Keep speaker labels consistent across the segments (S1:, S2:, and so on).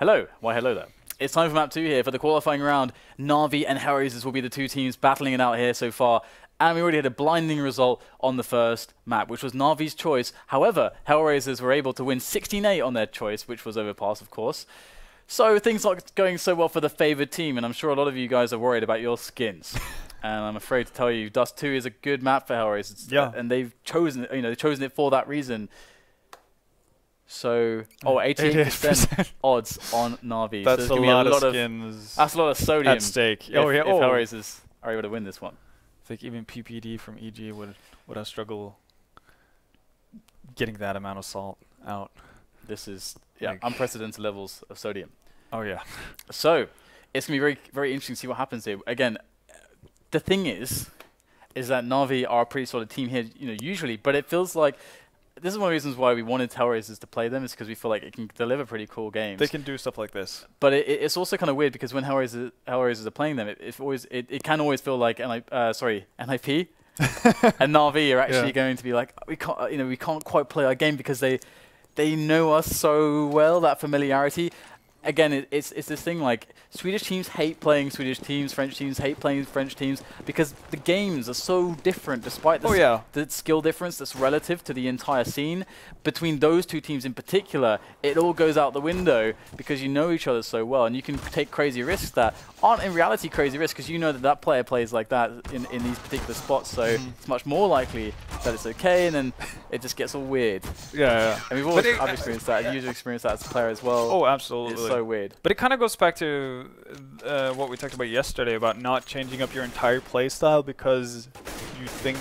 S1: Hello. Why, hello there. It's time for map 2 here for the qualifying round. Na'Vi and HellRaisers will be the two teams battling it out here so far. And we already had a blinding result on the first map, which was Na'Vi's choice. However, HellRaisers were able to win 16-8 on their choice, which was overpass, of course. So things aren't going so well for the favored team, and I'm sure a lot of you guys are worried about your skins. And I'm afraid to tell you, Dust 2 is a good map for HellRaisers.
S2: Yeah.
S1: And they've chosen, they've chosen it for that reason. So, 88% odds on Na'Vi.
S2: That's
S1: so
S2: a lot of skins.
S1: That's a lot of sodium
S2: at stake.
S1: If HellRaisers are able to win this one.
S2: I think even PPD from EG would have struggled getting that amount of salt out.
S1: This is unprecedented levels of sodium.
S2: Oh yeah.
S1: So it's gonna be very, very interesting to see what happens here. Again, the thing is that Na'Vi are a pretty solid team here, usually, but it feels like this is one of the reasons why we wanted HellRaisers to play them, is because we feel like it can deliver pretty cool games.
S2: They can do stuff like this.
S1: But it's also kind of weird because when HellRaisers are playing them, it can always feel like NIP and Na'Vi are actually going to be like, we can't quite play our game because they know us so well, that familiarity. Again, it's this thing like Swedish teams hate playing Swedish teams, French teams hate playing French teams because the games are so different despite the skill difference that's relative to the entire scene. Between those two teams in particular, it all goes out the window because you know each other so well and you can take crazy risks that aren't in reality crazy risks because you know that player plays like that in these particular spots, so it's much more likely that it's okay, and then it just gets all weird.
S2: Yeah.
S1: And we've always I've experienced that, and you've experienced that as a player as well.
S2: Oh, absolutely.
S1: It's so weird.
S2: But it kind of goes back to what we talked about yesterday about not changing up your entire play style because you think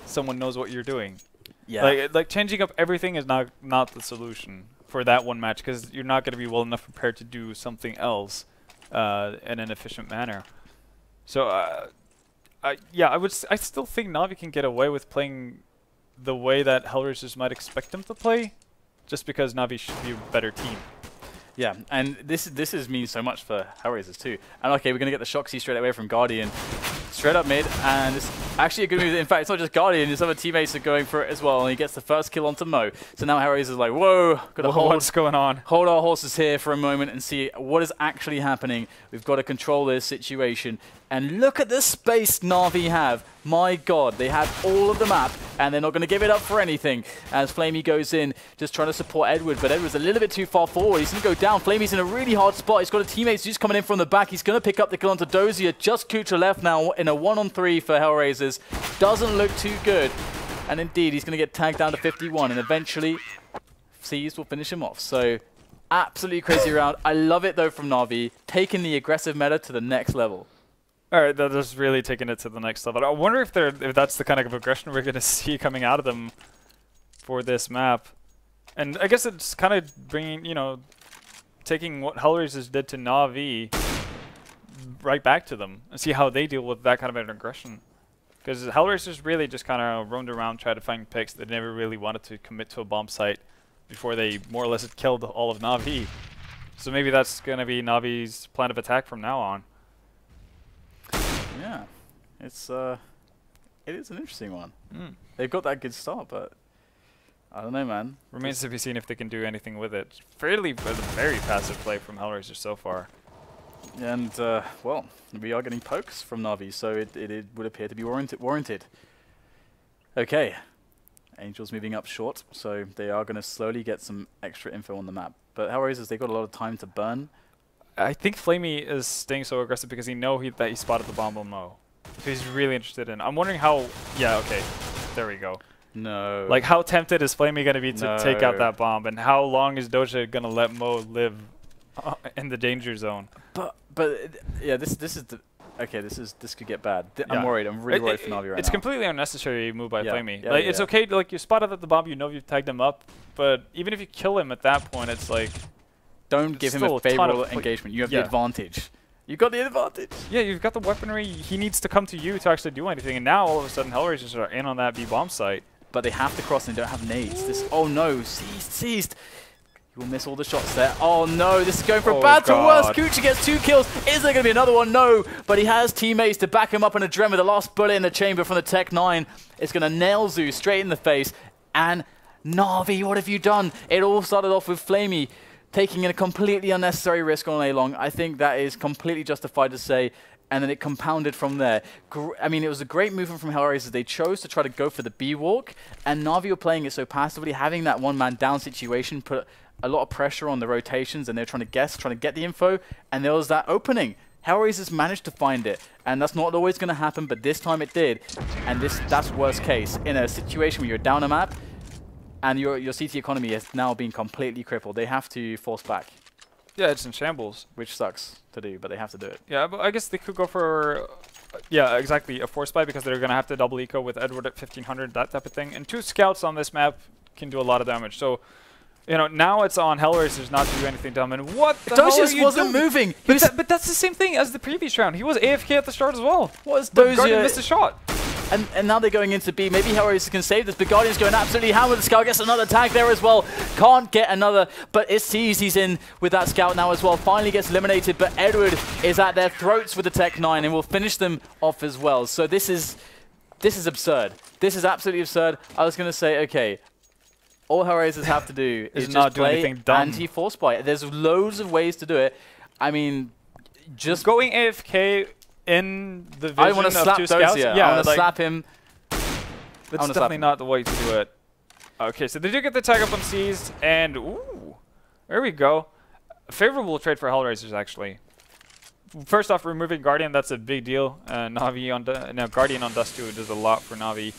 S2: someone knows what you're doing. Yeah. Like changing up everything is not the solution for that one match because you're not going to be well enough prepared to do something else in an efficient manner. So I still think Na'Vi can get away with playing the way that HellRaisers might expect them to play, just because Na'Vi should be a better team.
S1: Yeah, and this means so much for HellRaisers too. And okay, we're going to get the Shoxy straight away from Guardian. Straight up mid, and it's actually a good move. In fact, it's not just Guardian, his other teammates are going for it as well, and he gets the first kill onto Mo. So now HellRaisers is like, whoa, gotta
S2: what's going on?
S1: Hold our horses here for a moment and see what is actually happening. We've got to control this situation. And look at the space Na'Vi have. My God, they have all of the map, and they're not going to give it up for anything. As flamie goes in, just trying to support Edward, but Edward's a little bit too far forward. He's going to go down. flamie's in a really hard spot. He's got a teammate just coming in from the back. He's going to pick up the kill onto Dosia. Just kUcheR left now in a 1-on-3 for HellRaisers. Doesn't look too good. And indeed, he's going to get tagged down to 51, and eventually, Seas will finish him off. So, absolutely crazy round. I love it, though, from Na'Vi, taking the aggressive meta to the next level.
S2: All right, they're just really taking it to the next level. I wonder if that's the kind of aggression we're going to see coming out of them for this map. And I guess it's kind of bringing, taking what HellRaisers did to Na'Vi right back to them and see how they deal with that kind of an aggression. Because HellRaisers really just kind of roamed around, tried to find picks. They never really wanted to commit to a bomb site before they more or less had killed all of Na'Vi. So maybe that's going to be Na'Vi's plan of attack from now on.
S1: Yeah, it is an interesting one. They've got that good start, but I don't know, man.
S2: Remains to be seen if they can do anything with it. Very passive play from HellRaisers so far.
S1: And well, we are getting pokes from Na'Vi, so it would appear to be warranted. Okay, Angel's moving up short, so they are going to slowly get some extra info on the map. But HellRaisers, they've got a lot of time to burn.
S2: I think flamie is staying so aggressive because he knows that he spotted the bomb on Mo. So he's really interested in. I'm wondering how. Yeah, okay. There we go.
S1: No.
S2: Like, how tempted is flamie going to be to take out that bomb? And how long is Dosia going to let Mo live in the danger zone?
S1: But yeah, this is the. Okay, this could get bad. I'm worried. I'm really worried for Na'Vi right now.
S2: It's a completely unnecessary move by flamie.
S1: Yeah,
S2: like, it's okay. Like, you spotted at the bomb. You know you've tagged him up. But even if you kill him at that point, it's like.
S1: Don't give him a favorable engagement. You have the advantage. You've got the advantage.
S2: Yeah, you've got the weaponry. He needs to come to you to actually do anything. And now, all of a sudden, HellRaisers are in on that B-bomb site.
S1: But they have to cross and they don't have nades. Oh no, seized. You will miss all the shots there. Oh no, this is going from bad to worse. kUcheR gets 2 kills. Is there going to be another one? No. But he has teammates to back him up in AdreN with the last bullet in the chamber from the Tech 9. It's going to nail Zeus straight in the face. And Na'Vi, what have you done? It all started off with flamie taking a completely unnecessary risk on A-Long. I think that is completely justified to say, and then it compounded from there. I mean, it was a great movement from HellRaisers. They chose to try to go for the B-Walk, and Na'Vi were playing it so passively, having that one-man down situation put a lot of pressure on the rotations, and they're trying to guess, trying to get the info, and there was that opening. HellRaisers managed to find it, and that's not always going to happen, but this time it did, and that's worst case. In a situation where you're down a map, and your CT economy has now been completely crippled, they have to force back.
S2: Yeah, it's in shambles.
S1: Which sucks to do, but they have to do it.
S2: Yeah, but I guess they could go for, yeah, exactly, a force buy because they're going to have to double eco with Edward at 1500, that type of thing. And 2 scouts on this map can do a lot of damage. So, you know, now it's on HellRaisers not to do anything dumb. And what the hell are you
S1: wasn't
S2: doing?
S1: moving.
S2: But that's the same thing as the previous round. He was AFK at the start as well.
S1: What is
S2: Dosia?
S1: Dosia?
S2: Missed a shot.
S1: And now they're going into B. Maybe HellRaisers can save this, but Guardian's going absolutely hammer. The Scout gets another tag there as well. Can't get another, but it sees he's in with that Scout now as well. Finally gets eliminated, but Edward is at their throats with the Tech 9 and will finish them off as well. So this is absurd. This is absolutely absurd. I was going to say, okay, all HellRaisers have to do is just play anti-force buy. There's loads of ways to do it. I mean, just
S2: going AFK in the vision
S1: I want to slap Dosia.
S2: Yeah,
S1: I want to slap him.
S2: That's definitely not the way to do it. Okay, so they do get the tag up on C's, and ooh, there we go. A favorable trade for HellRaisers, actually. First off, removing Guardian, that's a big deal. Na'Vi on Guardian on Dust 2 does a lot for Na'Vi.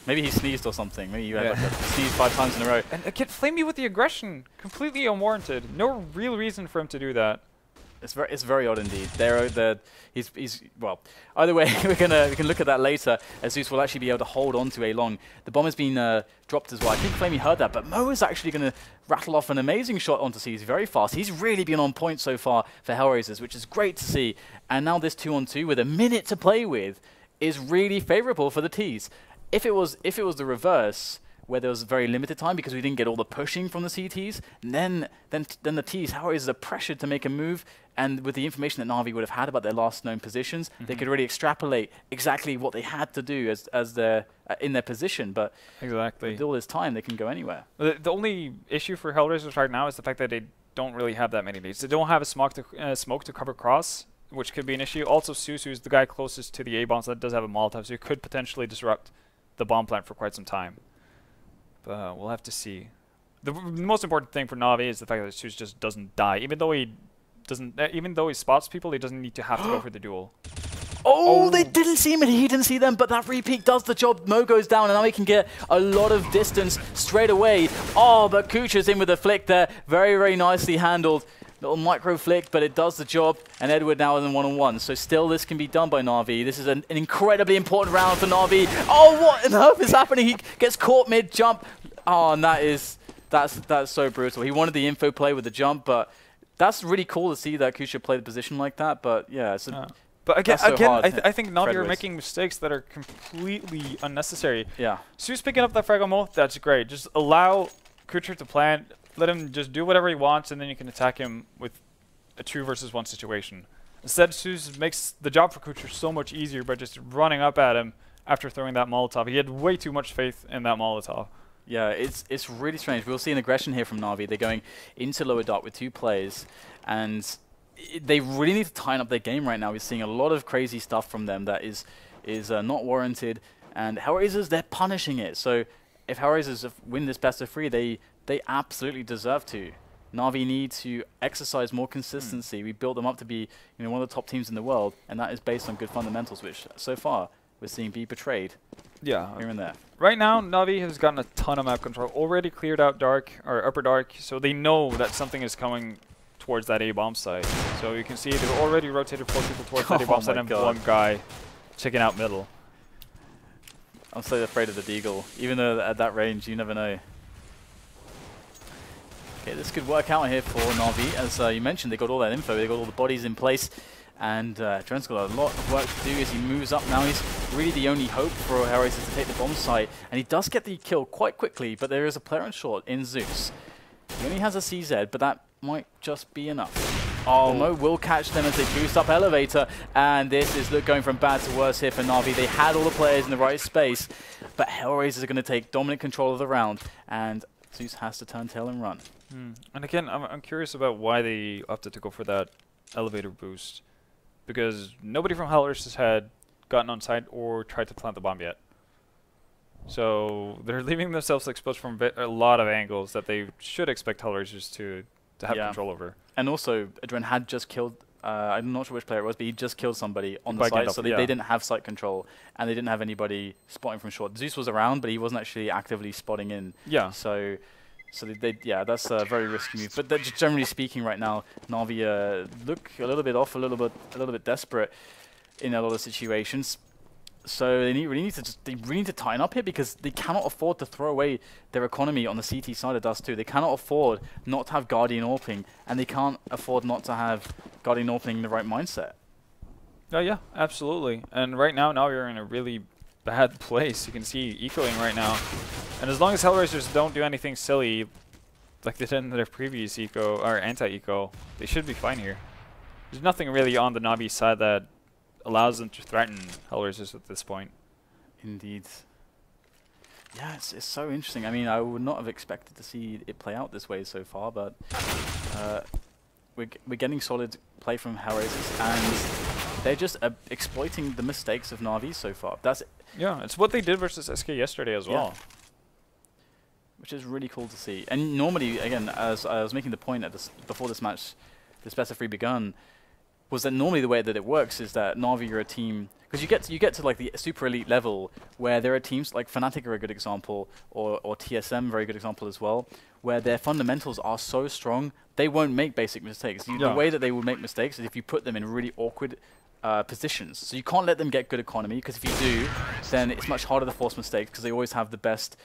S1: Maybe he sneezed or something. Maybe you had like a sneeze 5 times in a row.
S2: And get flamie with the aggression, completely unwarranted. No real reason for him to do that.
S1: It's very odd indeed. He's well. Either way, we can look at that later. As Zeus will actually be able to hold on to A-Long. The bomb has been dropped as well. I think flamie heard that, but Mo is actually going to rattle off an amazing shot onto C. He's very fast. He's really been on point so far for HellRaisers, which is great to see. And now this 2-on-2 with a minute to play with is really favorable for the T's. If it was the reverse, where there was very limited time because we didn't get all the pushing from the CTs, then the T's, HellRaisers are pressured to make a move, and with the information that Na'Vi would have had about their last known positions, they could really extrapolate exactly what they had to do as they're in their position. But
S2: exactly,
S1: with all this time, they can go anywhere.
S2: The only issue for HellRaisers right now is the fact that they don't really have that many needs. They don't have a smoke to cover cross, which could be an issue. Also, Zeus, who's the guy closest to the A-bombs, that does have a Molotov, so he could potentially disrupt the bomb plant for quite some time. But we'll have to see. The most important thing for Na'Vi is the fact that Zeus just doesn't die. Even though he spots people, he doesn't need to have to go for the duel.
S1: Oh, they didn't see him and he didn't see them, but that repeat does the job. Mo goes down and now he can get a lot of distance straight away. Oh, but kUcheR's in with a flick there. Very, very nicely handled. Little micro flick, but it does the job. And Edward now in one-on-one. So still this can be done by Na'Vi. This is an incredibly important round for Na'Vi. Oh, what on earth is happening? He gets caught mid-jump. Oh, and that's so brutal. He wanted the info play with the jump, but that's really cool to see that kUcheR play the position like that. But yeah, it's
S2: but again, I think Na'Vi are making mistakes that are completely unnecessary. Yeah. Zeus picking up that frag ammo, that's great. Just allow kUcheR to plant. Let him just do whatever he wants, and then you can attack him with a 2 versus 1 situation. Instead, Zeus makes the job for kUcheR so much easier by just running up at him after throwing that Molotov. He had way too much faith in that Molotov.
S1: Yeah, it's really strange. We'll see an aggression here from Na'Vi. They're going into lower dark with 2 players, and they really need to tighten up their game right now. We're seeing a lot of crazy stuff from them that is not warranted, and HellRaisers, they're punishing it. So if HellRaisers win this best of 3, they absolutely deserve to. Na'Vi need to exercise more consistency. We built them up to be one of the top teams in the world, and that is based on good fundamentals, which so far we're seeing be betrayed. Yeah, here and there.
S2: Right now, Na'Vi has gotten a ton of map control. Already cleared out dark or upper dark, so they know that something is coming towards that A-bomb site. So you can see they've already rotated 4 people towards that A-bomb site and 1 guy checking out middle.
S1: I'm so afraid of the Deagle. Even though at that range, you never know. Okay, this could work out here for Na'Vi. As you mentioned, they got all that info. They got all the bodies in place. And AdreN's got a lot of work to do as he moves up now. He's really the only hope for HellRaisers to take the bomb site. And he does get the kill quite quickly, but there is a player on short in Zeus. He only has a CZ, but that might just be enough. Oh, Mo will catch them as they boost up elevator. And this is going from bad to worse here for Na'Vi. They had all the players in the right space, but HellRaisers are going to take dominant control of the round. And Zeus has to turn tail and run.
S2: And again, I'm curious about why they opted to go for that elevator boost, because nobody from HellRaisers had gotten on site or tried to plant the bomb yet. So they're leaving themselves exposed from a lot of angles that they should expect HellRaisers to have control over.
S1: And also, AdreN had just killed, I'm not sure which player it was, but he just killed somebody on the site, so they didn't have site control, and they didn't have anybody spotting from short. Zeus was around, but he wasn't actually actively spotting in.
S2: Yeah.
S1: So yeah, that's a very risky move. But just generally speaking, right now, Na'Vi look a little bit off, a little bit desperate in a lot of situations. So they really need to tighten up here, because they cannot afford to throw away their economy on the CT side of Dust 2. They cannot afford not to have Guardian AWPing, and they can't afford not to have Guardian AWPing in the right mindset.
S2: Oh yeah, absolutely. And right now you're in a really bad place. You can see ecoing right now. And as long as HellRaisers don't do anything silly like they did in their previous eco or anti-eco, they should be fine here. There's nothing really on the Na'Vi side that allows them to threaten HellRaisers at this point.
S1: Indeed. Yeah, it's so interesting. I mean, I would not have expected to see it play out this way so far, but we're getting solid play from HellRaisers, and they're just exploiting the mistakes of Na'Vi so far.
S2: Yeah, it's what they did versus SK yesterday as well.
S1: Which is really cool to see. And normally, again, as I was making the point at before this match, this best of 3 begun, was that normally the way that it works is that Na'Vi are a team, because you get to like the super elite level where there are teams like Fnatic are a good example, or TSM, very good example as well, where their fundamentals are so strong they won't make basic mistakes. The way that they will make mistakes is if you put them in really awkward positions. So you can't let them get good economy, because if you do, then it's much harder to force mistakes, because they always have the best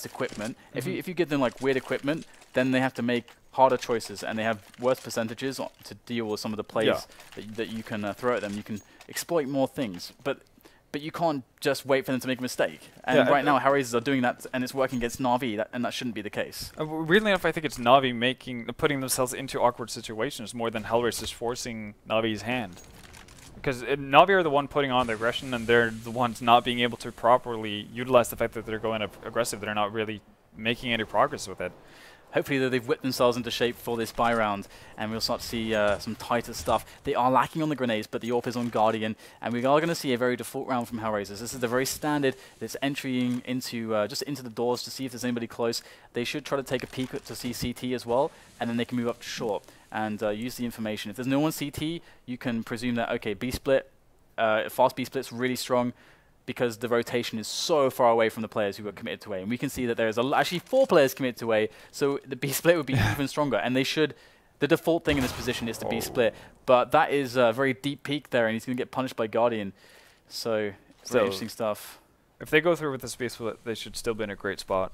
S1: equipment. If you give them like weird equipment, then they have to make harder choices, and they have worse percentages to deal with some of the plays that you can throw at them. You can exploit more things, but you can't just wait for them to make a mistake. And right now, HellRaisers are doing that, and it's working against Na'Vi, and that shouldn't be the case.
S2: Weirdly enough, I think it's Na'Vi putting themselves into awkward situations more than HellRaisers forcing Na'Vi's hand. Because Na'Vi are the one putting on the aggression, and they're the ones not being able to properly utilize the fact that they're going aggressive. They're not really making any progress with it.
S1: Hopefully they've whipped themselves into shape for this buy round, and we'll start to see some tighter stuff. They are lacking on the grenades, but the AWP is on Guardian, and we are going to see a very default round from HellRaisers. This is the very standard that's entering into just into the doors to see if there's anybody close. They should try to take a peek to see CT as well, and then they can move up to short and use the information. If there's no one CT, you can presume that, okay, B-split, fast B-split's really strong, because the rotation is so far away from the players who are committed to A. And we can see that there's actually 4 players committed to A, so the B-split would be even stronger. And they should, the default thing in this position is to B-split. But that is a very deep peak there, and he's going to get punished by Guardian. So, very interesting stuff.
S2: If they go through with the B-split, they should still be in a great spot.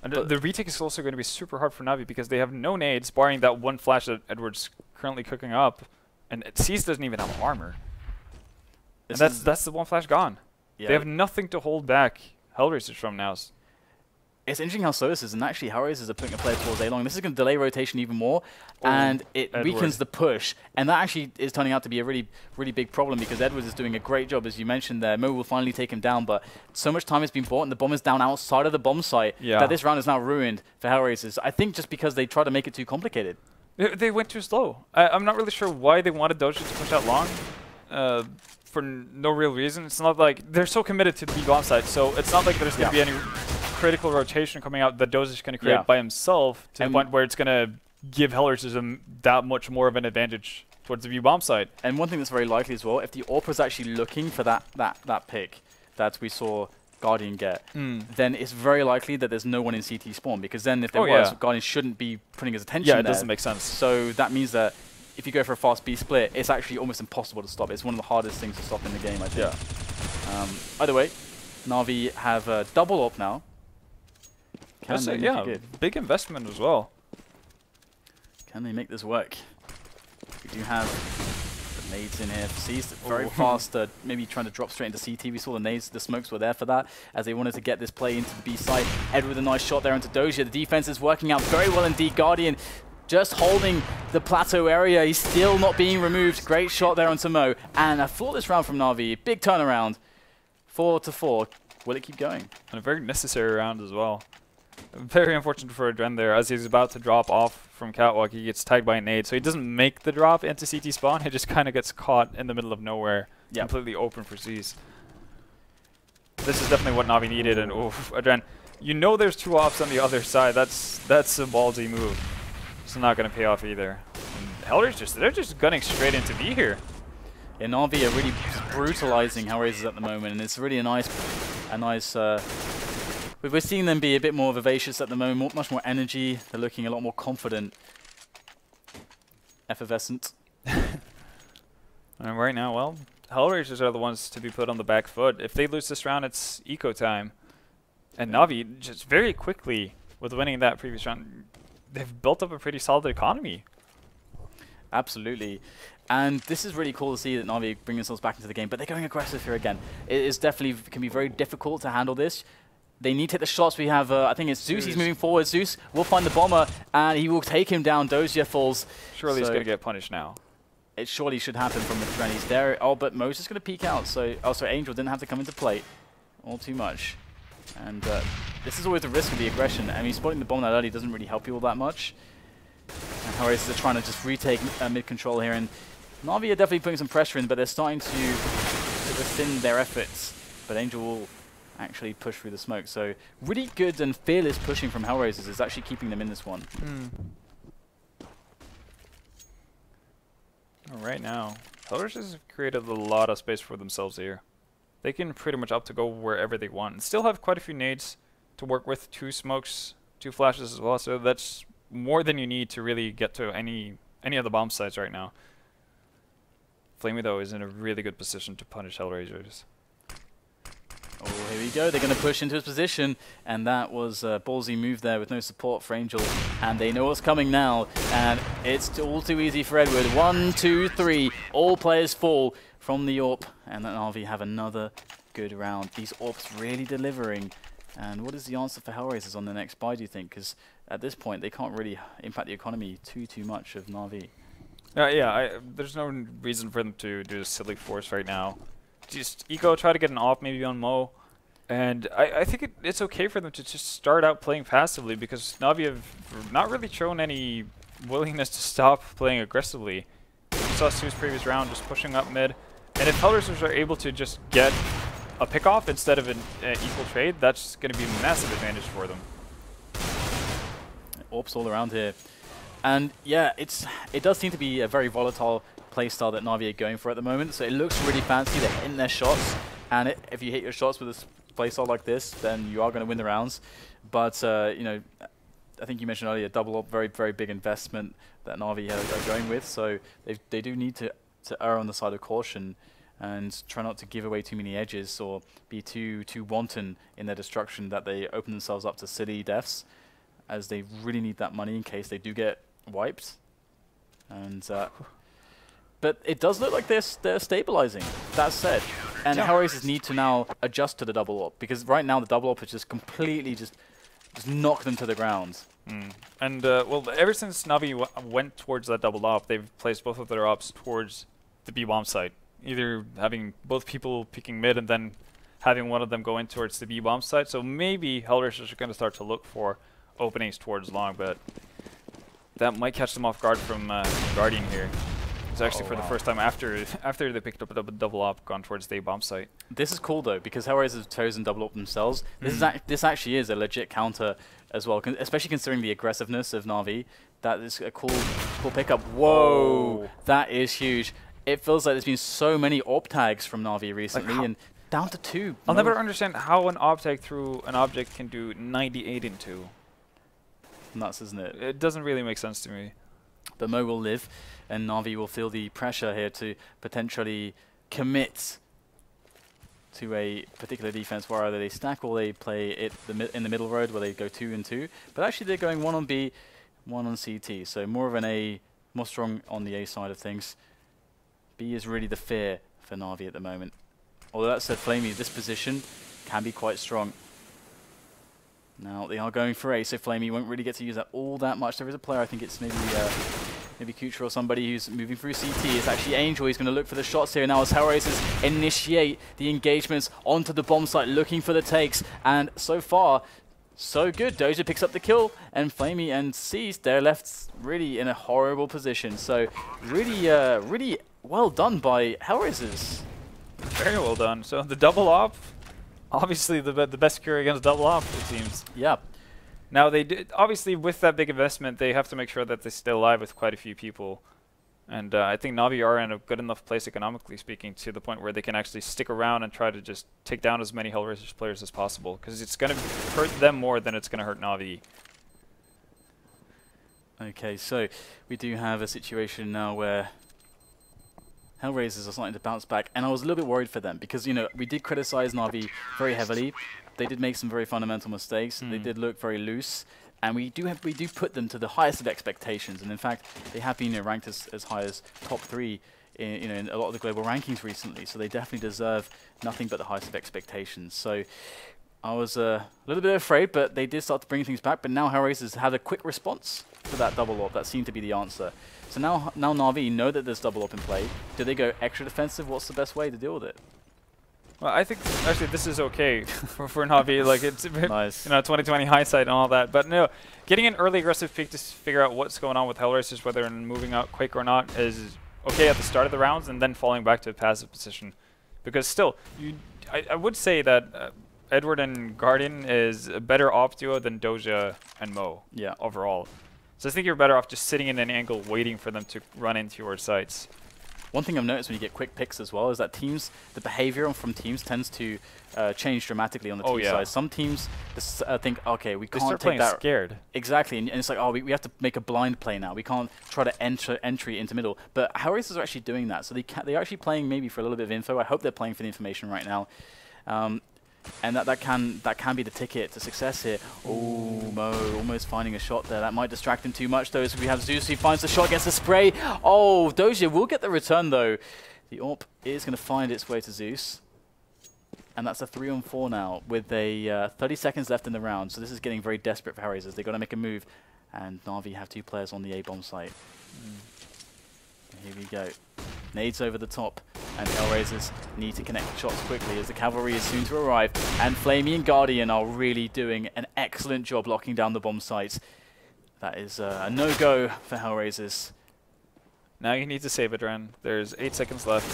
S2: And the retake is also going to be super hard for Na'Vi, because they have no nades, barring that one flash that Edward's currently cooking up. And Cease doesn't even have armor. And that's the one flash gone. Yeah. They have nothing to hold back HellRaisers from now.
S1: It's interesting how so this is, and actually HellRaisers are putting a player towards A long. This is going to delay rotation even more, and it weakens the push. And that actually is turning out to be a really, really big problem, because Edwards is doing a great job, as you mentioned there. Mo will finally take him down, but so much time has been bought, and the bomb is down outside of the bomb site that this round is now ruined for HellRaisers. I think just because they tried to make it too complicated.
S2: They went too slow. I'm not really sure why they wanted Dosia to push out long. For no real reason. It's not like they're so committed to the B bomb site, so it's not like there's going to be any critical rotation coming out that Dosia is going to create by himself to the point where it's going to give HellRaisers that much more of an advantage towards the B bomb site.
S1: And one thing that's very likely as well, if the AWP is actually looking for that pick that we saw Guardian get, then it's very likely that there's no one in CT spawn, because then if there was, Guardian shouldn't be putting his attention there.
S2: Yeah, it doesn't make sense.
S1: So that means that if you go for a fast B split, it's actually almost impossible to stop. It's one of the hardest things to stop in the game, I think. Either way, Na'Vi have a double AWP now.
S2: Big investment as well.
S1: Can they make this work? We do have the nades in here. Sees very fast, maybe trying to drop straight into CT. We saw the nades, the smokes were there for that, as they wanted to get this play into the B side. Ed with a nice shot there into Dosia. The defense is working out very well indeed. Guardian just holding the plateau area. He's still not being removed. Great shot there onto Mo. And a flawless round from Na'Vi. Big turnaround. 4-4. Will it keep going?
S2: And a very necessary round as well. Very unfortunate for AdreN there. As he's about to drop off from Catwalk, he gets tagged by a nade. So he doesn't make the drop into CT spawn. He just kind of gets caught in the middle of nowhere. Yep. Completely open for Zeus. This is definitely what Navi needed. And oof, AdreN, you know there's 2 ops on the other side. That's a ballsy move. It's not going to pay off either. And HellRaisers, they're just gunning straight into V here.
S1: Yeah, Navi are really brutalizing HellRaisers at the moment, and it's really a nice we're seeing them be a bit more vivacious at the moment, much more energy. They're looking a lot more confident, effervescent.
S2: And right now, well, HellRaisers are the ones to be put on the back foot. If they lose this round, it's eco time. And Navi, just very quickly, with winning that previous round, they've built up a pretty solid economy.
S1: Absolutely. And this is really cool to see that Navi bring themselves back into the game, but they're going aggressive here again. It is definitely can be very difficult to handle this. They need to take the shots. We have, I think it's Zeus. He's moving forward. Zeus will find the bomber, and he will take him down. Dosia falls.
S2: Surely he's going to get punished now.
S1: It surely should happen from AdreN. He's there. Oh, but Moses is going to peek out. So, Angel didn't have to come into play all too much. And this is always the risk of the aggression. I mean, spotting the bomb that early doesn't really help you all that much. And HellRaisers are trying to just retake mid-control here. And Navi are definitely putting some pressure in, but they're starting to rescind their efforts. But Angel will actually push through the smoke. So really good and fearless pushing from HellRaisers is actually keeping them in this one.
S2: Right now, HellRaisers have created a lot of space for themselves here. They can pretty much up to go wherever they want and still have quite a few nades to work with, 2 smokes, 2 flashes as well. So that's more than you need to really get to any of the bomb sites right now. flamie, though, is in a really good position to punish HellRaisers.
S1: Oh, here we go. They're going to push into his position, and that was a ballsy move there with no support for Angel. And they know what's coming now, and it's all too easy for Edward. 1, 2, 3. All players fall from the AWP, and then RV have another good round. These AWPs really delivering. And what is the answer for HellRaisers on the next buy, do you think? Because at this point, they can't really impact the economy too much of Na'Vi.
S2: There's no reason for them to do a silly force right now. Just eco, try to get an off maybe on Mo. And I think it's okay for them to just start out playing passively, because Na'Vi have not really shown any willingness to stop playing aggressively. We saw Su's previous round just pushing up mid. And if HellRaisers are able to just get a pick-off instead of an equal trade, that's going to be a massive advantage for them.
S1: AWPs all around here. And yeah, it does seem to be a very volatile playstyle that Na'Vi are going for at the moment. So it looks really fancy. They're hitting their shots. And if you hit your shots with a playstyle like this, then you are going to win the rounds. But, you know, I think you mentioned earlier, double up, very, very big investment that Na'Vi are going with. So they do need to err on the side of caution and try not to give away too many edges or be too wanton in their destruction that they open themselves up to silly deaths, as they really need that money in case they do get wiped. And but it does look like they're stabilizing. That said, and HellRaisers need to now adjust to the double up, because right now the double up is just completely just knocked them to the ground.
S2: And well, ever since Na'Vi went towards that double op, they've placed both of their ops towards the B bomb site. Either having both people peeking mid and then having one of them go in towards the B bomb site. So maybe HellRaisers are going to start to look for openings towards long, but that might catch them off guard from Guardian here. It's actually for the first time after they picked up a double op gone towards the bomb site.
S1: This is cool though, because HellRaisers have chosen double op themselves. This actually is a legit counter as well, especially considering the aggressiveness of Na'Vi. That is a cool pickup. Whoa, that is huge. It feels like there's been so many AWP tags from Na'Vi recently, and down to 2.
S2: I'll never understand how an AWP tag through an object can do 98 in 2.
S1: Nuts, isn't it?
S2: It doesn't really make sense to me.
S1: But Mo will live, and Na'Vi will feel the pressure here to potentially commit to a particular defense where either they stack or they play it in the middle road where they go 2 and 2. But actually they're going 1 on B, 1 on CT, so more of an A, more strong on the A side of things. B is really the fear for Na'Vi at the moment. Although that said, flamie, this position can be quite strong. Now they are going for A, so flamie won't really get to use that all that much. There is a player, I think it's maybe kUcheR or somebody who's moving through CT. It's actually Angel. He's going to look for the shots here now as HellRaisers initiate the engagements onto the bomb site, looking for the takes. And so far, so good. Dosia picks up the kill, and flamie and Seas, they're left really in a horrible position. So really, really well done by HellRaisers.
S2: Very well done. So the double op, obviously the best cure against double op, it seems.
S1: Yeah.
S2: Now they did, obviously with that big investment, they have to make sure that they stay alive with quite a few people. And I think Na'Vi are in a good enough place economically speaking to the point where they can actually stick around and try to just take down as many HellRaisers players as possible. Because it's going to hurt them more than it's going to hurt Na'Vi.
S1: Okay, so we do have a situation now where HellRaisers are starting to bounce back. And I was a little bit worried for them because, you know, we did criticize Na'Vi very heavily. They did make some very fundamental mistakes. They did look very loose. And we do put them to the highest of expectations, and in fact, they have been ranked as high as top 3 in a lot of the global rankings recently. So they definitely deserve nothing but the highest of expectations. So I was a little bit afraid, but they did start to bring things back. But now HellRaisers had a quick response to that double op. That seemed to be the answer. So now Na'Vi know that there's double op in play. Do they go extra defensive? What's the best way to deal with it?
S2: Well, I think actually this is okay for Na'Vi. Like it's
S1: nice.
S2: You know, 2020 hindsight and all that. But no, getting an early aggressive peek to figure out what's going on with HellRaisers, whether they're moving out quick or not, is okay at the start of the rounds, and then falling back to a passive position. Because still, I would say that Edward and Guardian is a better op duo than Dosia and Mo.
S1: Yeah.
S2: Overall. So I think you're better off just sitting in an angle, waiting for them to run into your sights.
S1: One thing I've noticed when you get quick picks as well is that the behavior from teams tends to change dramatically on the team side. Some teams just think, okay, we can't
S2: start
S1: take that.
S2: Scared.
S1: Exactly, and it's like, oh, we have to make a blind play now. We can't try to entry into middle. But HellRaisers are actually doing that, so they're actually playing maybe for a little bit of info. I hope they're playing for the information right now. And that can be the ticket to success here. Oh, Mo almost finding a shot there. That might distract him too much, though. So we have Zeus who finds the shot, gets the spray. Oh, Dosia will get the return, though. The AWP is going to find its way to Zeus. And that's a 3-on-4 now with a 30 seconds left in the round. So this is getting very desperate for HellRaisers. They've got to make a move. And Na'Vi have 2 players on the A-bomb site. Here we go. Nades over the top, and HellRaisers need to connect the shots quickly as the cavalry is soon to arrive. And flamie and Guardian are really doing an excellent job locking down the bomb sites. That is a no-go for HellRaisers.
S2: Now you need to save AdreN. There's 8 seconds left.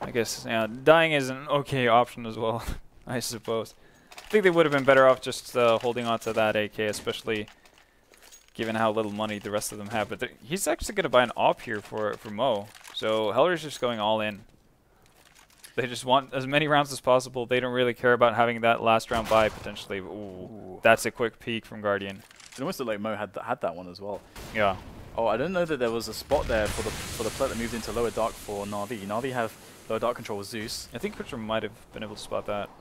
S2: I guess dying is an okay option as well, I suppose. I think they would have been better off just holding on to that AK, especially given how little money the rest of them have. But he's actually going to buy an op here for Mo. So HellRaisers just going all in. They just want as many rounds as possible. They don't really care about having that last round buy potentially. Ooh, that's a quick peek from Guardian.
S1: It almost looked like Mo had that one as well.
S2: Yeah.
S1: Oh, I didn't know that there was a spot there for the player that moved into lower dark for Na'Vi. Na'Vi have lower dark control with Zeus.
S2: I think kUcheR might have been able to spot that.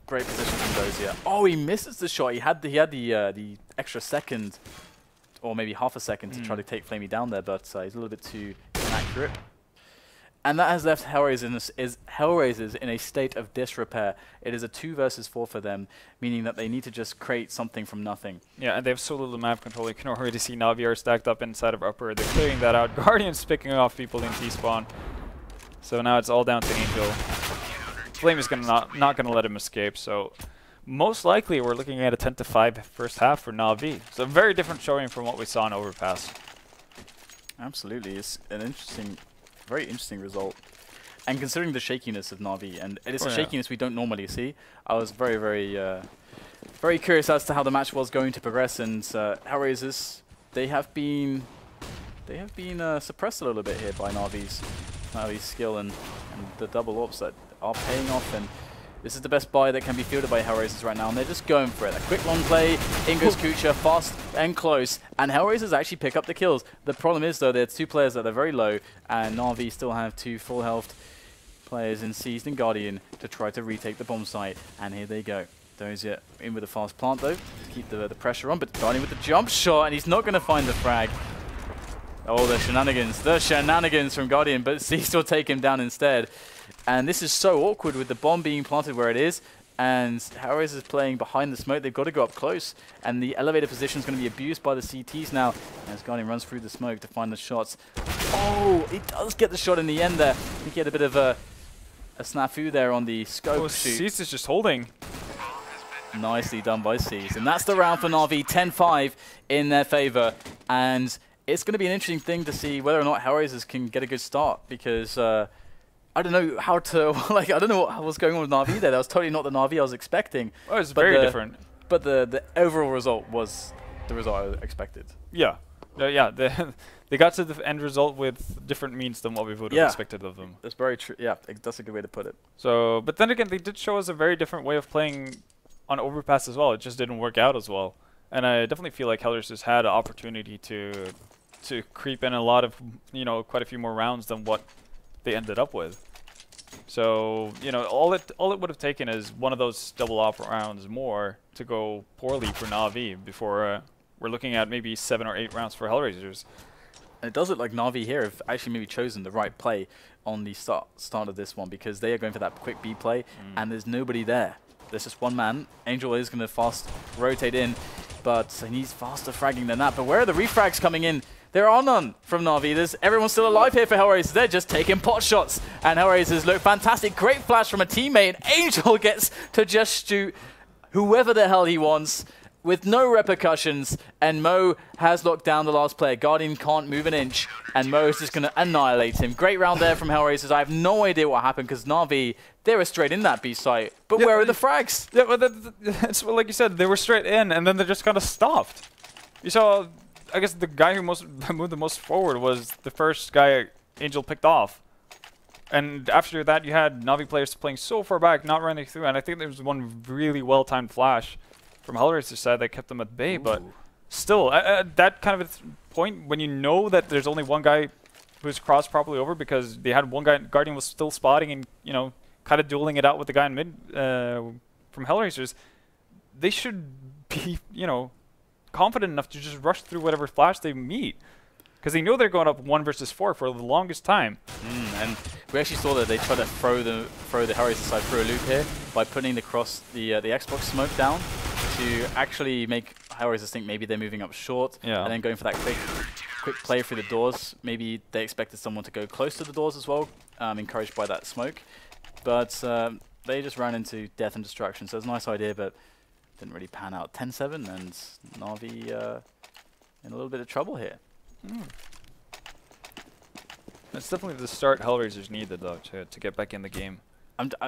S1: Great position from Dosia. Oh, he misses the shot. He had the extra second, or maybe half a second, to try to take flamie down there, but he's a little bit too inaccurate. And that has left HellRaisers in a state of disrepair. It is a 2 versus 4 for them, meaning that they need to just create something from nothing. Yeah,
S2: and they have so little map control. You can already see Na'Vi are stacked up inside of upper. They're clearing that out. Guardian's picking off people in T-spawn. So now it's all down to Angel. Flame is not gonna let him escape, so most likely we're looking at a 10-5 first half for Na'Vi. So a very different showing from what we saw in Overpass.
S1: Absolutely, it's an very interesting result. And considering the shakiness of Na'Vi, and it is a shakiness we don't normally see, I was very, very curious as to how the match was going to progress. And HellRaisers, they have been suppressed a little bit here by Na'Vi's skill and the double ops that are paying off, and this is the best buy that can be fielded by HellRaisers right now, and they're just going for it. A quick long play, in goes kUcheR, fast and close, and HellRaisers actually pick up the kills. The problem is, though, there's 2 players that are very low, and Na'Vi still have 2 full health players in Seized and Guardian to try to retake the bomb site, and here they go. Dosia in with a fast plant, though, to keep the pressure on, but Guardian with the jump shot, and he's not going to find the frag. Oh, the shenanigans from Guardian, but Seized will take him down instead. And this is so awkward with the bomb being planted where it is, and HellRaisers is playing behind the smoke. They've got to go up close, and the elevator position is going to be abused by the CTs now as Guardian runs through the smoke to find the shots. Oh, he does get the shot in the end there. I think he had a bit of a a snafu there on the scope shoot.
S2: Zeus is just holding.
S1: Nicely done by Zeus. And that's the round for Na'Vi, 10-5 in their favor. And it's going to be an interesting thing to see whether or not HellRaisers can get a good start, because I don't know how to, like, I don't know what was going on with Na'Vi there. That was totally not the Na'Vi I was expecting.
S2: Oh, it's very different.
S1: But the overall result was the result I expected.
S2: Yeah. Yeah, they got to the end result with different means than what we would have expected of them.
S1: That's very true. Yeah, that's a good way to put it.
S2: So, but then again, they did show us a very different way of playing on overpass as well. It just didn't work out as well. And I definitely feel like HellRaisers had an opportunity to creep in a lot of, you know, quite a few more rounds than what they ended up with. So, you know, all it would have taken is one of those double off rounds more to go poorly for Na'Vi before we're looking at maybe 7 or 8 rounds for HellRaisers.
S1: And it does look like Na'Vi here have actually maybe chosen the right play on the start of this one, because they are going for that quick B play, and there's nobody there. There's just one man. Angel is going to fast rotate in, but he needs faster fragging than that. But where are the refrags coming in? There are none from Na'Vi. Everyone's still alive here for HellRaisers. They're just taking pot shots, and HellRaisers look fantastic. Great flash from a teammate. Angel gets to just shoot whoever the hell he wants with no repercussions, and Mo has locked down the last player. Guardian can't move an inch, and Mo is just going to annihilate him. Great round there from HellRaisers. I have no idea what happened, because Na'Vi, they were straight in that B site. But where are the frags?
S2: Yeah, but it's like you said, they were straight in, and then they just kind of stopped. You saw, I guess the guy who moved the most forward was the first guy Angel picked off. And after that, you had Na'Vi players playing so far back, not running through. And I think there was one really well-timed flash from HellRaisers' side that kept them at bay. Ooh. But still, at that kind of a point, when you know that there's only one guy who's crossed properly over, because they had one guy, Guardian was still spotting and, you know, kind of dueling it out with the guy in mid from HellRaisers, they should be, you know, confident enough to just rush through whatever flash they meet, because they know they're going up 1 versus 4 for the longest time.
S1: And we actually saw that they tried to throw the HellRaisers side through a loop here by putting the Xbox smoke down to actually make HellRaisers think maybe they're moving up short, and then going for that quick play through the doors. Maybe they expected someone to go close to the doors as well, encouraged by that smoke. But they just ran into death and destruction. So it was a nice idea, but didn't really pan out. 10-7, and Na'Vi in a little bit of trouble here.
S2: That's definitely the start HellRaisers needed, though, to get back in the game.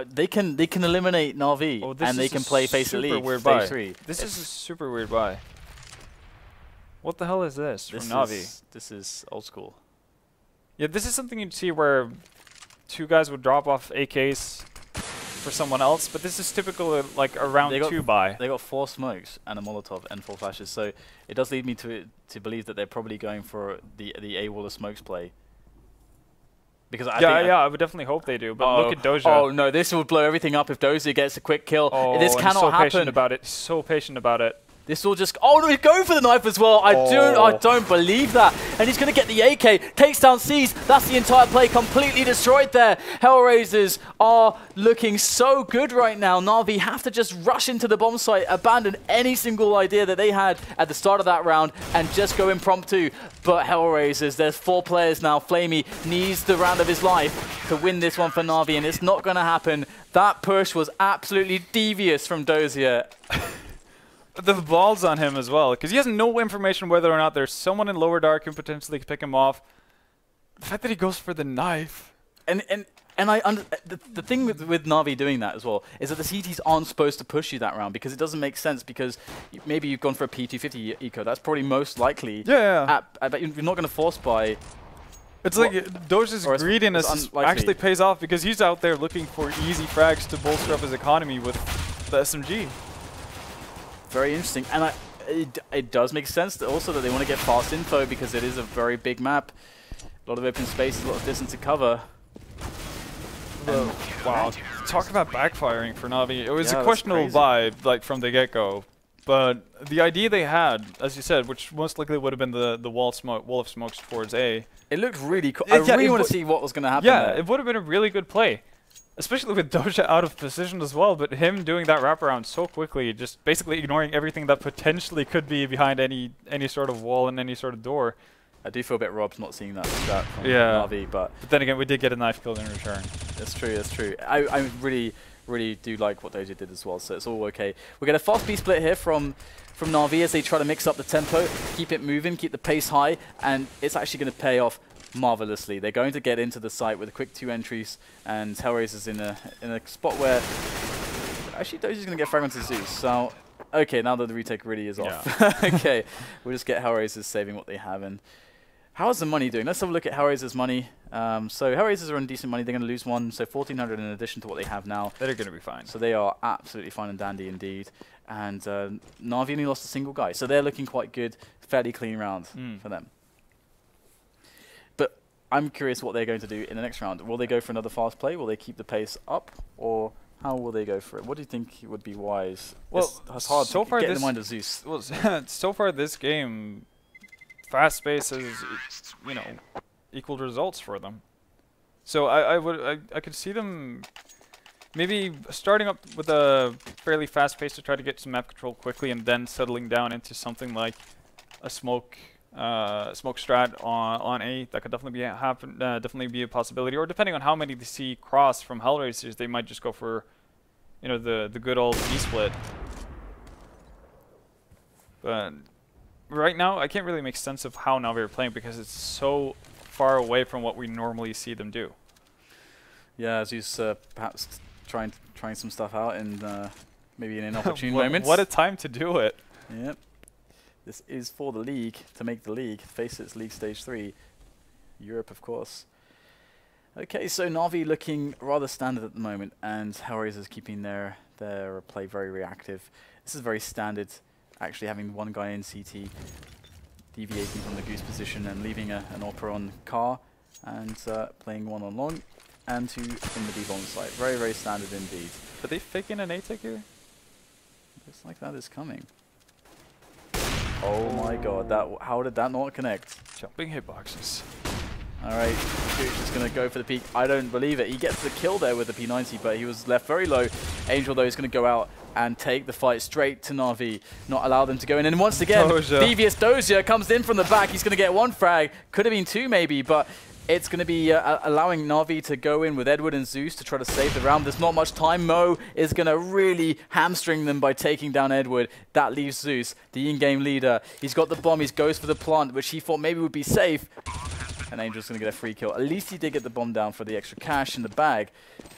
S1: They can eliminate Na'Vi, and they can play FACEIT Stage 3.
S2: This is a super weird buy. What the hell is this from Na'Vi?
S1: This is old school.
S2: Yeah, this is something you'd see where 2 guys would drop off AKs for someone else, but this is typical like a round 2 buy.
S1: They got 4 smokes and a Molotov and 4 flashes, so it does lead me to believe that they're probably going for the A wall of smokes play. Because I
S2: would definitely hope they do. But look at Dosia.
S1: Oh no, this would blow everything up if Dosia gets a quick kill.
S2: Oh,
S1: this cannot happen.
S2: Patient about it. So patient about it.
S1: This will just... Oh, no, he's going for the knife as well. I don't believe that. And he's going to get the AK. Takes down C's. That's the entire play completely destroyed there. HellRaisers are looking so good right now. Na'Vi have to just rush into the bomb site, abandon any single idea that they had at the start of that round, and just go impromptu. But HellRaisers, there's 4 players now. Flamie needs the round of his life to win this one for Na'Vi, and it's not going to happen. That push was absolutely devious from Dosia.
S2: The balls on him as well, because he has no information whether or not there's someone in lower dark who potentially could pick him off. The fact that he goes for the knife.
S1: And the thing with Na'Vi doing that as well is that the CTs aren't supposed to push you that round, because it doesn't make sense, because maybe you've gone for a P250 eco. That's probably most likely. But you're not going to force buy.
S2: It's like Dosia's greediness actually pays off, because he's out there looking for easy frags to bolster up his economy with the SMG.
S1: Very interesting, and it does make sense that also that they want to get fast info, because it is a very big map, a lot of open space, a lot of distance to cover.
S2: Wow, talk about backfiring for Na'Vi. It was a questionable buy, like from the get-go, but the idea they had, as you said, which most likely would have been the wall of smokes towards A.
S1: It looked really cool. I really want to see what was going to happen.
S2: Yeah,
S1: there.
S2: It would have been a really good play. Especially with Dosia out of position as well, but him doing that wraparound so quickly, just basically ignoring everything that potentially could be behind any sort of wall and any sort of door.
S1: I do feel a bit robbed not seeing that strat from
S2: Yeah.
S1: Navi, but
S2: then again, we did get a knife kill in return.
S1: that's true, that's true. I really do like what Dosia did as well, so it's all okay. We get a fast B split here from Navi as they try to mix up the tempo, keep it moving, keep the pace high, and it's actually going to pay off marvelously. They're going to get into the site with a quick 2 entries, and HellRaisers in a spot where actually Dosia's going to get fragmented to Zeus. So okay, now that the retake really is off. Okay, we'll just get HellRaisers saving what they have. And how's the money doing? Let's have a look at HellRaisers' money. So HellRaisers are on decent money. They're going to lose 1, so 1,400 in addition to what they have now.
S2: They're going to be fine.
S1: So they are absolutely fine and dandy indeed. And Navi only lost a single guy, so they're looking quite good. Fairly clean round for them. But I'm curious what they're going to do in the next round. Will they go for another fast play? Will they keep the pace up? Or how will they go for it? What do you think would be wise?
S2: Well,
S1: it's hard
S2: so
S1: to
S2: far
S1: get in the mind of Zeus.
S2: Well, so far this game, fast pace has, you know, equal results for them. So I could see them maybe starting up with a fairly fast pace to try to get some map control quickly, and then settling down into something like a smoke strat on A. That could definitely be definitely be a possibility. Or depending on how many they see cross from HellRaisers, they might just go for, you know, the good old B split. But right now, I can't really make sense of how Navi are playing because it's so far away from what we normally see them do.
S1: Yeah, Zeus perhaps trying some stuff out in maybe in inopportune moments.
S2: What a time to do it!
S1: Yep. This is for the league, to make the league. FACEIT's League Stage 3. Europe, of course. Okay, so Navi looking rather standard at the moment, and HellRaisers keeping their play very reactive. This is very standard, actually having one guy in CT, deviating from the goose position and leaving an opera on car, and playing 1 on long, and 2 in the B-bomb site. Very, very standard indeed.
S2: Are they faking an A-tech here?
S1: Looks like that is coming. Oh my god, how did that not connect?
S2: Jumping hitboxes.
S1: Alright, kUcheR is going to go for the peak. I don't believe it. He gets the kill there with the P90, but he was left very low. Angel, though, is going to go out and take the fight straight to Navi, not allow them to go in. And once again, devious Dosia comes in from the back. He's going to get 1 frag. Could have been 2 maybe, but it's going to be allowing Navi to go in with Edward and Zeus to try to save the round. There's not much time. Mo is going to really hamstring them by taking down Edward. That leaves Zeus, the in-game leader. He's got the bomb. He goes for the plant, which he thought maybe would be safe. And Angel's going to get a free kill. At least he did get the bomb down for the extra cash in the bag.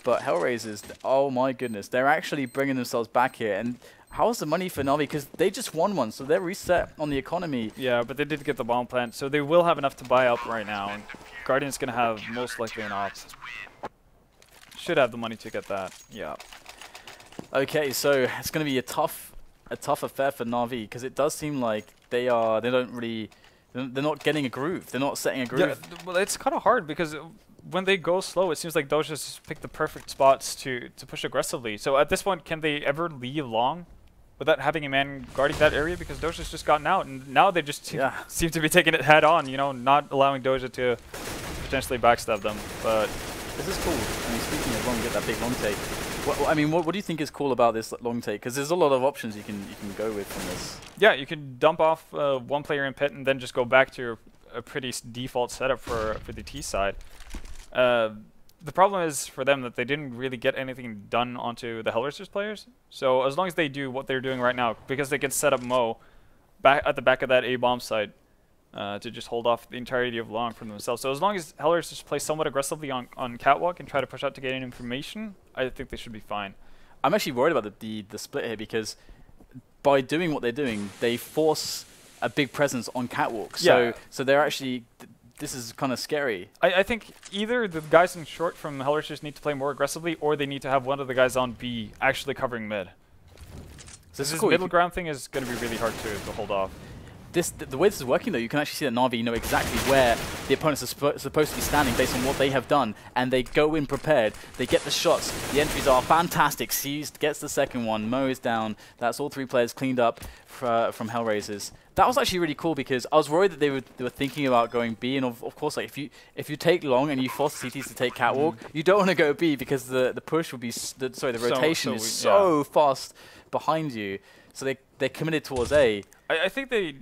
S1: But HellRaisers, oh my goodness, they're actually bringing themselves back here. And how's the money for Navi? Because they just won one, so they're reset on the economy.
S2: Yeah, but they did get the bomb plant, so they will have enough to buy up right now. And Guardian's going to have most likely an op. Should have the money to get that. Yeah.
S1: Okay, so it's going to be a tough affair for Navi, because it does seem like they're not getting a groove. They're not setting a groove.
S2: Yeah, well, it's kind of hard because when they go slow, it seems like Dosia's just picked the perfect spots to push aggressively. So at this point, can they ever leave long without having a man guarding that area? Because Dosia's just gotten out, and now they just seem to be taking it head on, you know, not allowing Dosia to potentially backstab them. But
S1: this is cool. I mean, speaking of long, get that big long take. What do you think is cool about this long take? Because there's a lot of options you can go with from this.
S2: Yeah, you can dump off 1 player in pit and then just go back to a pretty default setup for the T side. The problem is for them that they didn't really get anything done onto the HellRaisers players. So as long as they do what they're doing right now, because they can set up Mo back at the back of that A bomb site to just hold off the entirety of long from themselves. So as long as HellRaisers play somewhat aggressively on catwalk and try to push out to get information, I think they should be fine.
S1: I'm actually worried about the split here, because by doing what they're doing, they force a big presence on catwalk. So they're actually this is kind of scary.
S2: I think either the guys in short from HellRaisers need to play more aggressively, or they need to have one of the guys on B actually covering mid. So this
S1: cool.
S2: middle ground thing is going to be really hard to hold off.
S1: The way this is working, though, you can actually see that Navi know exactly where the opponents are supposed to be standing based on what they have done, and they go in prepared. They get the shots. The entries are fantastic. Seized gets the second one. Mo is down. That's all 3 players cleaned up from HellRaisers. That was actually really cool, because I was worried that they were thinking about going B, and of course, like if you take long and you force the CTs to take catwalk, you don't want to go B, because the push would be the rotation is so fast behind you. So they're committed towards A.
S2: I think they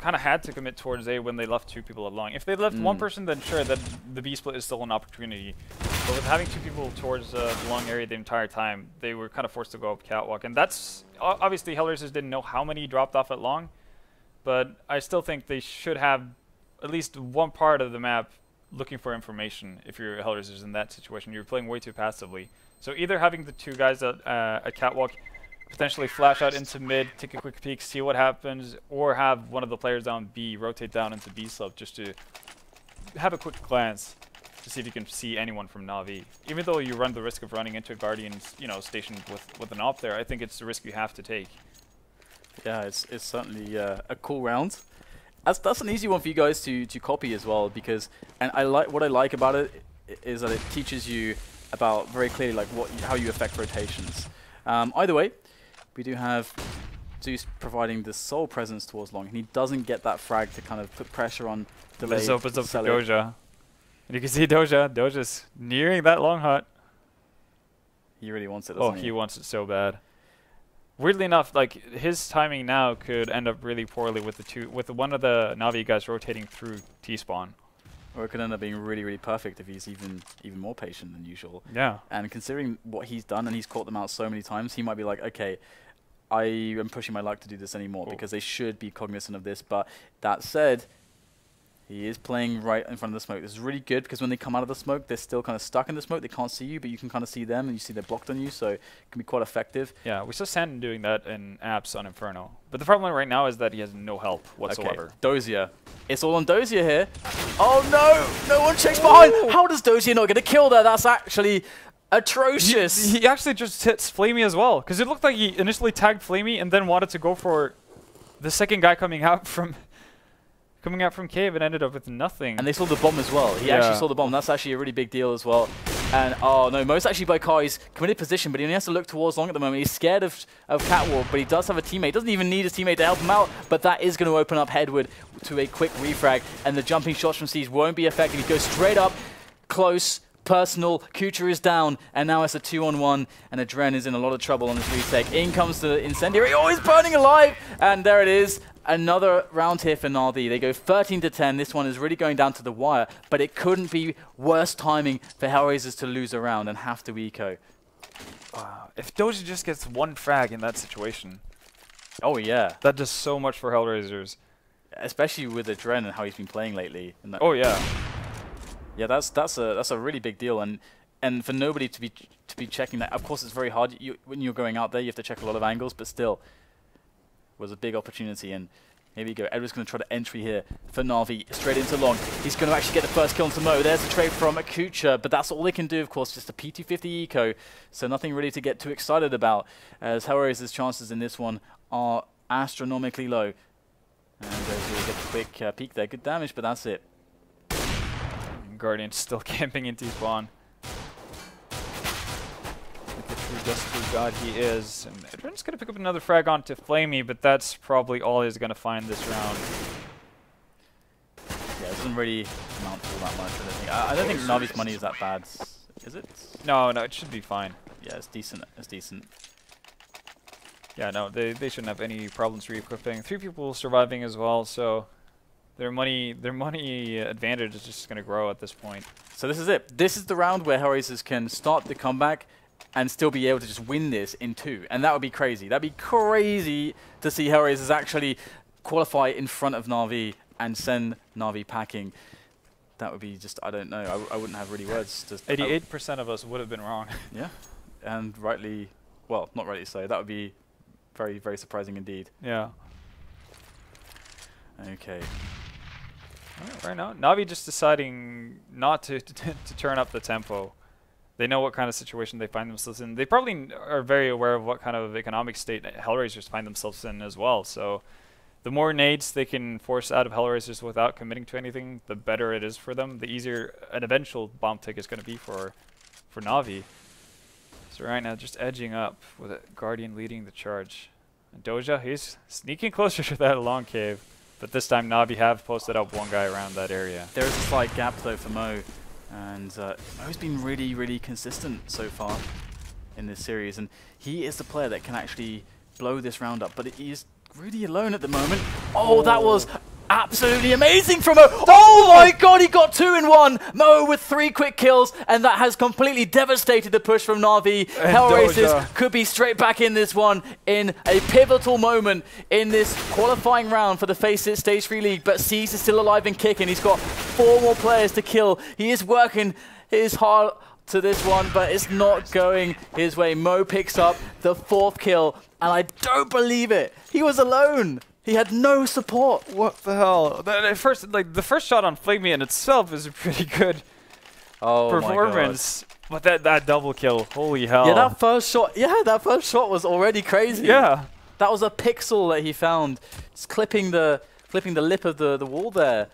S2: kind of had to commit towards A when they left 2 people along. If they left 1 person, then sure, that the B split is still an opportunity. But with having 2 people towards the long area the entire time, they were kind of forced to go up catwalk. And that's obviously HellRaisers didn't know how many dropped off at long, but I still think they should have at least one part of the map looking for information. If you're HellRaisers in that situation, you're playing way too passively. So either having the 2 guys at catwalk potentially flash out into mid, take a quick peek, see what happens, or have one of the players down B rotate down into B slope just to have a quick glance to see if you can see anyone from Na'Vi. Even though you run the risk of running into a Guardian's, you know, stationed with an op there, I think it's a risk you have to take.
S1: Yeah, it's certainly a cool round. That's an easy one for you guys to copy as well, because what I like about it is that it teaches you about very clearly like how you affect rotations. Either way, we do have Zeus providing the sole presence towards long, and he doesn't get that frag to kind of put pressure on delay.
S2: This opens up for Dosia. And you can see Dosia's nearing that long hut.
S1: He really wants it, doesn't
S2: he wants it so bad. Weirdly enough, like his timing now could end up really poorly with one of the Na'Vi guys rotating through T-spawn.
S1: Or it could end up being really, really perfect if he's even more patient than usual.
S2: Yeah.
S1: And considering what he's done, and he's caught them out so many times, he might be like, okay, I am pushing my luck to do this anymore because they should be cognizant of this. But that said, he is playing right in front of the smoke. This is really good because when they come out of the smoke, they're still kind of stuck in the smoke. They can't see you, but you can kind of see them, and you see they're blocked on you, so it can be quite effective.
S2: Yeah, we saw Sandin doing that in apps on Inferno. But the problem right now is that he has no help whatsoever.
S1: Okay, Dosia. It's all on Dosia here. Oh no! No one checks behind! How does Dosia not get a kill there? That's actually atrocious.
S2: He actually just hits flamie as well, because it looked like he initially tagged flamie and then wanted to go for the second guy coming out from cave and ended up with nothing.
S1: And they saw the bomb as well. He actually saw the bomb. That's actually a really big deal as well. And oh no, most actually by Kai, he's committed position, but he only has to look towards long at the moment. He's scared of catwalk, but he does have a teammate. Doesn't even need his teammate to help him out, but that is going to open up headward to a quick refrag, and the jumping shots from Siege won't be effective. He goes straight up, close, personal, kUcheR is down, and now it's a 2-on-1, and AdreN is in a lot of trouble on this retake. In comes the Incendiary. Oh, he's burning alive! And there it is. Another round here for Na'Vi. They go 13-10. This one is really going down to the wire, but it couldn't be worse timing for HellRaisers to lose a round and have to eco.
S2: Wow. If Dosia just gets one frag in that situation.
S1: Oh yeah.
S2: That does so much for HellRaisers.
S1: Especially with AdreN and how he's been playing lately. And
S2: oh yeah.
S1: Yeah, that's a really big deal, and for nobody to be checking that. Of course, it's very hard. When you're going out there, you have to check a lot of angles, but still, was a big opportunity. And here we go. Edward's going to try to entry here for Na'Vi straight into long. He's going to actually get the first kill into Mo. There's a trade from kUcheR, but that's all they can do. Of course, just a P250 eco, so nothing really to get too excited about. As HellRaisers' chances in this one are astronomically low. And Dosia get a quick peek there. Good damage, but that's it.
S2: Guardian's still camping into spawn. Look at who just who god he is. And AdreN's going to pick up another frag onto flamie, but that's probably all he's going to find this round.
S1: Yeah, it doesn't really amount to all that much, I don't think. I don't think Na'Vi's money is that bad. Is it?
S2: No, it should be fine.
S1: Yeah, it's decent. It's decent.
S2: Yeah, no, they shouldn't have any problems re-equipping. 3 people surviving as well, so their money advantage is just going to grow at this point.
S1: So this is it. This is the round where HellRaisers can start the comeback and still be able to just win this in 2. And that would be crazy. That'd be crazy to see HellRaisers actually qualify in front of Na'Vi and send Na'Vi packing. That would be just, I don't know. I wouldn't have really words.
S2: 88% of us would have been wrong.
S1: Yeah. And rightly, well, not rightly so. That would be very, very surprising indeed.
S2: Yeah.
S1: Okay.
S2: Right now, Na'Vi just deciding not to turn up the tempo. They know what kind of situation they find themselves in. They probably are very aware of what kind of economic state HellRaisers find themselves in as well. So the more nades they can force out of HellRaisers without committing to anything, the better it is for them. The easier an eventual bomb tick is going to be for Na'Vi. So right now, just edging up with a Guardian leading the charge. And Dosia, he's sneaking closer to that long cave. But this time, Na'Vi have posted up one guy around that area.
S1: There is a slight gap, though, for Mo. And Mo's been really, really consistent so far in this series. And he is the player that can actually blow this round up. But he is really alone at the moment. Oh, that was absolutely amazing from Mo. Oh my god, he got 2 in 1. Mo with 3 quick kills, and that has completely devastated the push from Na'Vi. HellRaisers could be straight back in this one in a pivotal moment in this qualifying round for the FACEIT Stage 3 League, but Seas is still alive and kicking. He's got 4 more players to kill. He is working his heart to this one, but it's not going his way. Mo picks up the 4th kill, and I don't believe it. He was alone. He had no support.
S2: What the hell? The first shot on flamie in itself is a pretty good performance. But that double kill, holy hell!
S1: Yeah, that first shot was already crazy.
S2: Yeah,
S1: that was a pixel that he found, just clipping the lip of the wall there.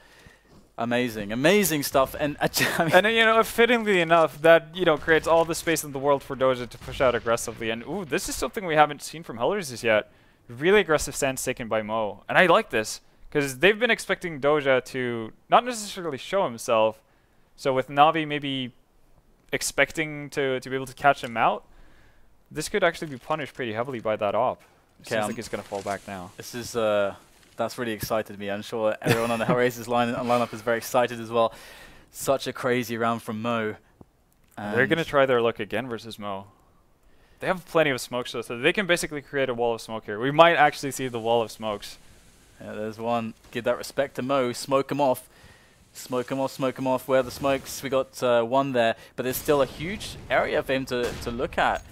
S1: Amazing, amazing stuff. And
S2: and you know, fittingly enough, that creates all the space in the world for Dosia to push out aggressively. And ooh, this is something we haven't seen from HellRaisers yet. Really aggressive stance taken by Mo, and I like this because they've been expecting Dosia to not necessarily show himself. So with Na'Vi maybe expecting to be able to catch him out, this could actually be punished pretty heavily by that op. It seems like he's gonna fall back now.
S1: This is that's really excited me. I'm sure everyone on the HellRaisers lineup is very excited as well. Such a crazy round from Mo.
S2: They're going to try their luck again versus Mo. They have plenty of smokes, so they can basically create a wall of smoke here. We might actually see the wall of smokes.
S1: Yeah, there's one. Give that respect to Mo. Smoke him off. Smoke him off, smoke him off. Where are the smokes? We got 1 there, but there's still a huge area for him to look at.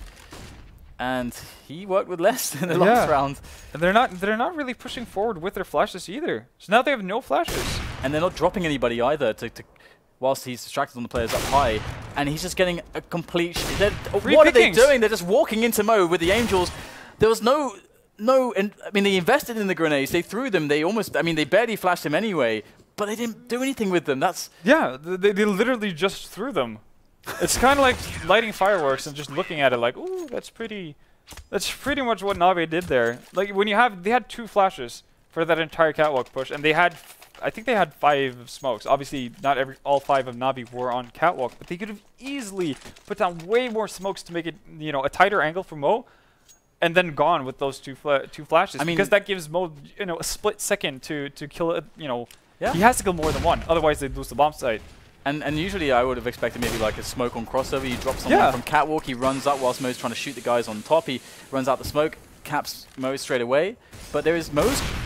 S1: And he worked with less in the last round.
S2: And they're not really pushing forward with their flashes either. So now they have no flashes.
S1: And they're not dropping anybody either whilst he's distracted on the players up high. And he's just getting a complete what are they doing? They're just walking into Mo with the Angels. There was and I mean, they invested in the grenades. They threw them. They barely flashed him anyway. But they didn't do anything with them.
S2: Yeah, they literally just threw them. It's kind of like lighting fireworks and just looking at it like, ooh, that's pretty much what Na'Vi did there. Like when they had 2 flashes for that entire catwalk push, and I think they had 5 smokes. Obviously, not all 5 of Na'Vi were on catwalk, but they could have easily put down way more smokes to make it, a tighter angle for Mo, and then gone with those 2 flashes. I mean, because that gives Mo, a split second to kill it. He has to kill more than 1, otherwise they'd lose the bomb site.
S1: And usually I would have expected maybe like a smoke on crossover. You drop someone from catwalk, he runs up whilst Mo's trying to shoot the guys on top. He runs out the smoke, caps Mo straight away. But there is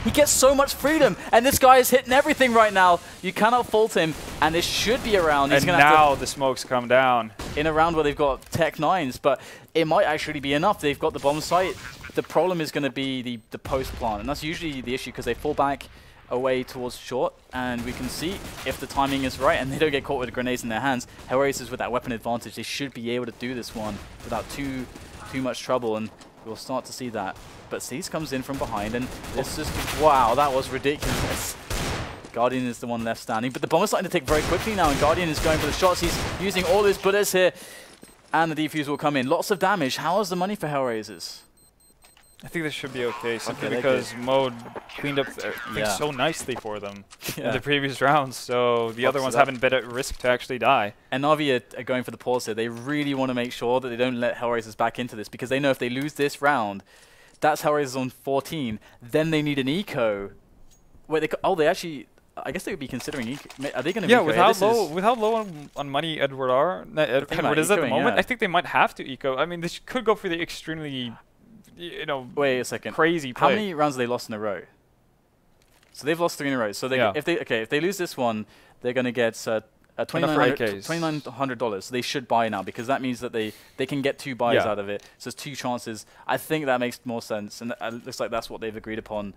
S1: he gets so much freedom, and this guy is hitting everything right now. You cannot fault him, and this should be a round.
S2: And now the smokes come down.
S1: In a round where they've got Tech 9s, but it might actually be enough. They've got the bomb site. The problem is going to be the post plant, and that's usually the issue because they fall back away towards short, and we can see if the timing is right and they don't get caught with the grenades in their hands. HellRaisers with that weapon advantage, they should be able to do this one without too much trouble, and we'll start to see that. But Seas comes in from behind, and this is, wow, that was ridiculous. Guardian is the one left standing, but the bomb is starting to take very quickly now, and Guardian is going for the shots. He's using all his bullets here, and the defuse will come in. Lots of damage. How is the money for HellRaisers?
S2: I think this should be okay, simply because Mo cleaned up things so nicely for them in the previous rounds, so the other ones haven't been at risk to actually die.
S1: And Na'Vi are going for the pause here. They really want to make sure that they don't let HellRaisers back into this, because they know if they lose this round, that's HellRaisers on 14, then they need an eco. Wait, they actually, I guess they would be considering eco. Are they going to be
S2: with how low on money Edward is at the moment, I think they might have to eco. I mean, they could go for the extremely...
S1: wait a second.
S2: Crazy play.
S1: How many rounds have they lost in a row? So they've lost 3 in a row. So if they lose this one, they're going to get $2,900. So they should buy now, because that means that they can get 2 buys out of it. So there's 2 chances. I think that makes more sense, and it looks like that's what they've agreed upon.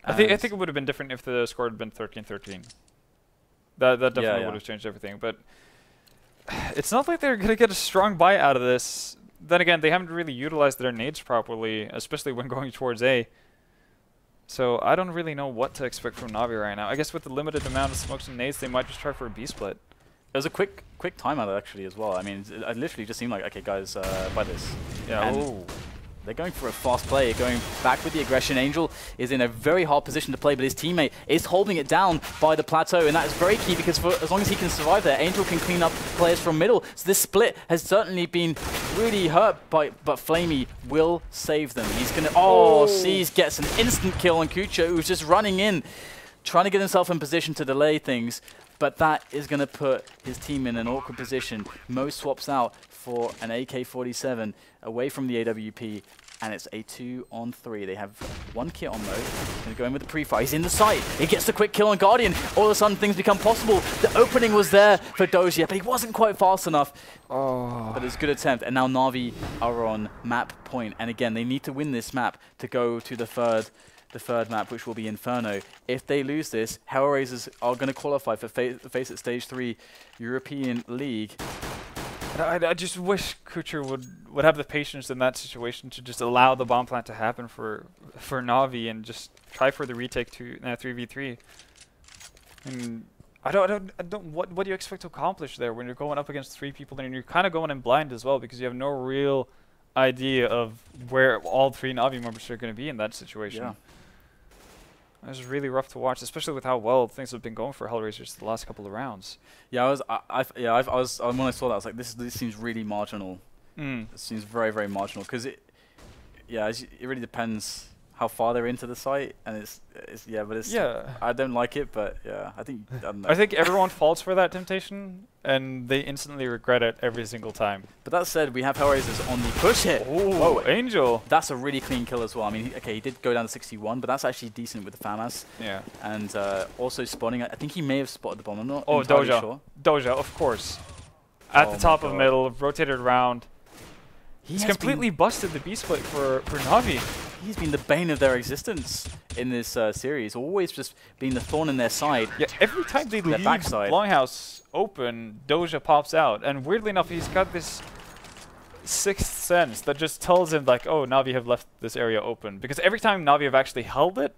S2: I think it would have been different if the score had been 13-13. That definitely would have changed everything. But it's not like they're going to get a strong buy out of this. Then again, they haven't really utilized their nades properly, especially when going towards A. So I don't really know what to expect from Na'Vi right now. I guess with the limited amount of smokes and nades, they might just try for a B split.
S1: It was a quick timeout actually as well. I mean, it literally just seemed like, okay guys, buy this.
S2: Yeah.
S1: They're going for a fast play, going back with the aggression. Angel is in a very hard position to play, but his teammate is holding it down by the plateau, and that is very key, because as long as he can survive there, Angel can clean up players from middle. So this split has certainly been really hurt but flamie will save them. He's gonna, Seas gets an instant kill on kUcheR, who's just running in, trying to get himself in position to delay things, but that is going to put his team in an awkward position. Mo swaps out for an AK-47 away from the AWP, and it's a 2-on-3. They have one kit on Mo. He's going to go in with the pre-fire. He's in the site. He gets the quick kill on Guardian. All of a sudden, things become possible. The opening was there for Dosia, but he wasn't quite fast enough.
S2: Oh.
S1: But it's a good attempt. And now Na'Vi are on map point. And again, they need to win this map to go to the third map, which will be Inferno. If they lose this, HellRaisers are going to qualify for FACEIT Stage 3 European League.
S2: I just wish kUcheR would have the patience in that situation to just allow the bomb plant to happen for Na'Vi and just try for the retake to 3v3. And I don't what do you expect to accomplish there when you're going up against 3 people and you're kind of going in blind as well, because you have no real idea of where all 3 Na'Vi members are going to be in that situation.
S1: Yeah.
S2: It was really rough to watch, especially with how well things have been going for HellRaisers the last couple of rounds.
S1: Yeah, when I saw that, I was like, this seems really marginal. It seems very, very marginal, because it really depends how far they're into the site, and I don't like it, but yeah, I don't know.
S2: I think everyone falls for that temptation, and they instantly regret it every single time.
S1: But that said, we have HellRaisers on the push hit.
S2: Oh, Angel!
S1: That's a really clean kill as well. I mean, he did go down to 61, but that's actually decent with the FAMAS.
S2: Yeah.
S1: And also spotting, I think he may have spotted the bomb. I'm not
S2: entirely
S1: entirely sure.
S2: Dosia, of course. At the top of middle, rotated around. He's completely busted the B-split for Na'Vi.
S1: He's been the bane of their existence in this series, always just being the thorn in their side.
S2: Yeah, every time they leave Longhouse open, Dosia pops out. And weirdly enough, he's got this sixth sense that just tells him, like, oh, Na'Vi have left this area open. Because every time Na'Vi have actually held it,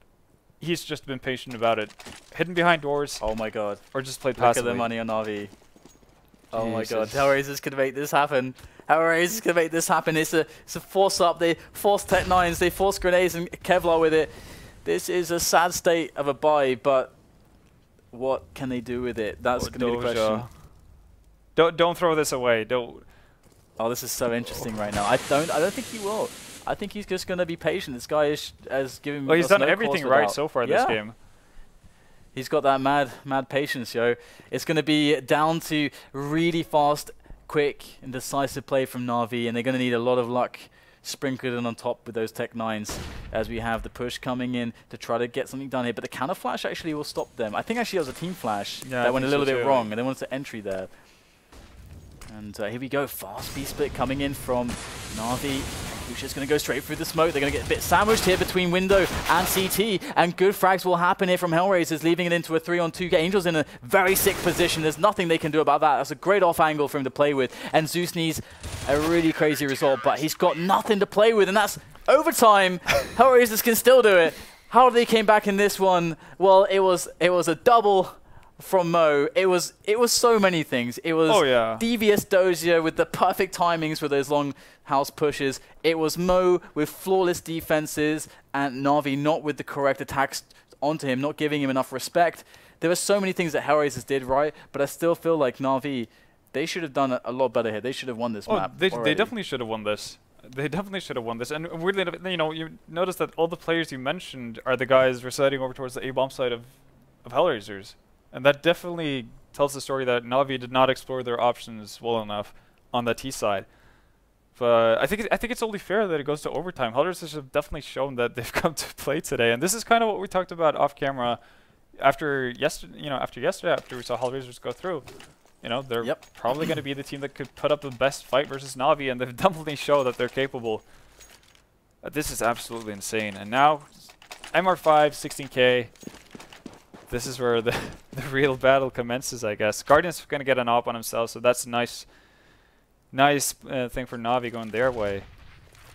S2: he's just been patient about it. Hidden behind doors.
S1: Oh my god.
S2: Or just played
S1: passively.
S2: passively.
S1: Look at the money on Na'Vi. Oh my god. HellRaisers could make this happen. HellRaisers can make this happen. It's a force up. They force Tech 9s. They force grenades and Kevlar with it. This is a sad state of a buy, but what can they do with it? That's going to be the question.
S2: Don't throw this away. Don't.
S1: Oh, this is so interesting right now. I don't think he will. I think he's just going to be patient. This guy has given.
S2: Well, he's done everything right so far this game.
S1: He's got that mad patience, yo. It's going to be down to really fast, quick, and decisive play from Na'Vi, and they're going to need a lot of luck sprinkled in on top with those Tech 9s as we have the push coming in to try to get something done here. But the counter flash actually will stop them. I think actually it was a team flash that went a little bit wrong, and they wanted to entry there. And here we go, fast B-split coming in from Na'Vi. Which is going to go straight through the smoke. They're going to get a bit sandwiched here between window and CT. And good frags will happen here from HellRaisers, leaving it into a 3-on-2. Angel's in a very sick position. There's nothing they can do about that. That's a great off angle for him to play with. And Zeus needs a really crazy result, but he's got nothing to play with. And that's overtime. HellRaisers can still do it. How they came back in this one? Well, it was a double from Mo. It was so many things. It was devious Dosia with the perfect timings for those long house pushes. It was Mo with flawless defenses and Na'Vi not with the correct attacks onto him, not giving him enough respect. There were so many things that HellRaisers did right, but I still feel like Na'Vi, they should have done a lot better here. They should have won this map.
S2: They definitely should have won this. They definitely should have won this. And weirdly enough, you notice that all the players you mentioned are the guys residing over towards the A-bomb side of HellRaisers. And that definitely tells the story that Na'Vi did not explore their options well enough on the T side. But I think it's only fair that it goes to overtime. HellRaisers have definitely shown that they've come to play today, and this is kind of what we talked about off camera after yesterday. After we saw HellRaisers go through. They're probably going to be the team that could put up the best fight versus Na'Vi, and they've definitely shown that they're capable. This is absolutely insane. And now, MR5, 16K. This is where the real battle commences, I guess. Guardian's going to get an op on himself, so that's nice thing for Na'Vi going their way.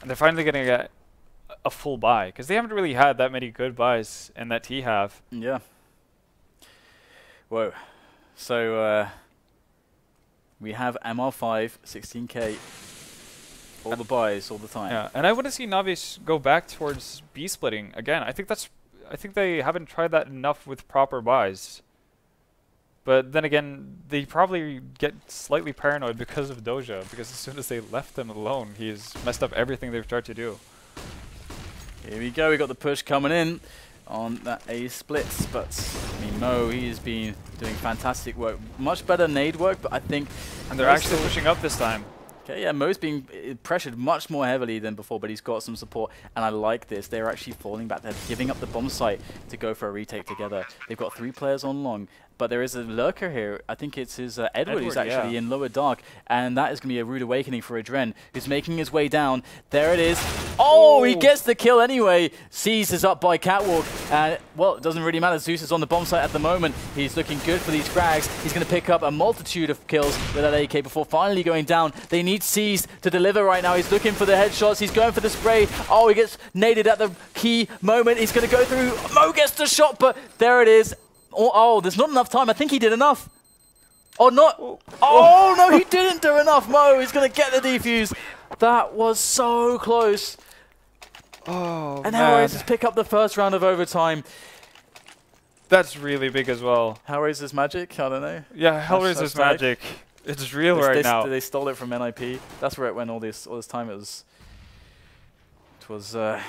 S2: And they're finally going to get a full buy, because they haven't really had that many good buys in that T half.
S1: Yeah. Whoa. So we have MR5, 16K, all the buys all the time.
S2: Yeah, and I want to see Na'Vi go back towards B splitting again. I think they haven't tried that enough with proper buys. But then again, they probably get slightly paranoid because of Dosia, because as soon as they left him alone, he's messed up everything they've tried to do.
S1: Here we go, we got the push coming in. on that A splits, but I mean Mo, he's been doing fantastic work, much better nade work, but I think,
S2: and they're actually pushing up this time.
S1: Okay, yeah, Mo's being pressured much more heavily than before, but he's got some support, and I like this. They're actually falling back. They're giving up the bomb site to go for a retake together. They've got 3 players on long, but there is a lurker here. I think it's his Edward who's actually in lower dark, and that is going to be a rude awakening for AdreN, who's making his way down. There it is. Oh, he gets the kill anyway. Seas is up by Catwalk, and well, it doesn't really matter. Zeus is on the bomb site at the moment. He's looking good for these frags. He's going to pick up a multitude of kills with that AK before finally going down. They need Seas to deliver right now. He's looking for the headshots. He's going for the spray. Oh, he gets naded at the key moment. He's going to go through. Mo gets the shot, but there it is. Oh, there's not enough time. I think he did enough. Oh, not. Oh, no, he didn't do enough. Mo, he's going to get the defuse. That was so close.
S2: Oh,
S1: and HellRaisers pick up the first round of overtime.
S2: That's really big as well.
S1: HellRaisers magic? I don't know.
S2: Yeah, HellRaisers magic. It's real right now.
S1: They stole it from NIP. That's where it went all this time. It was well,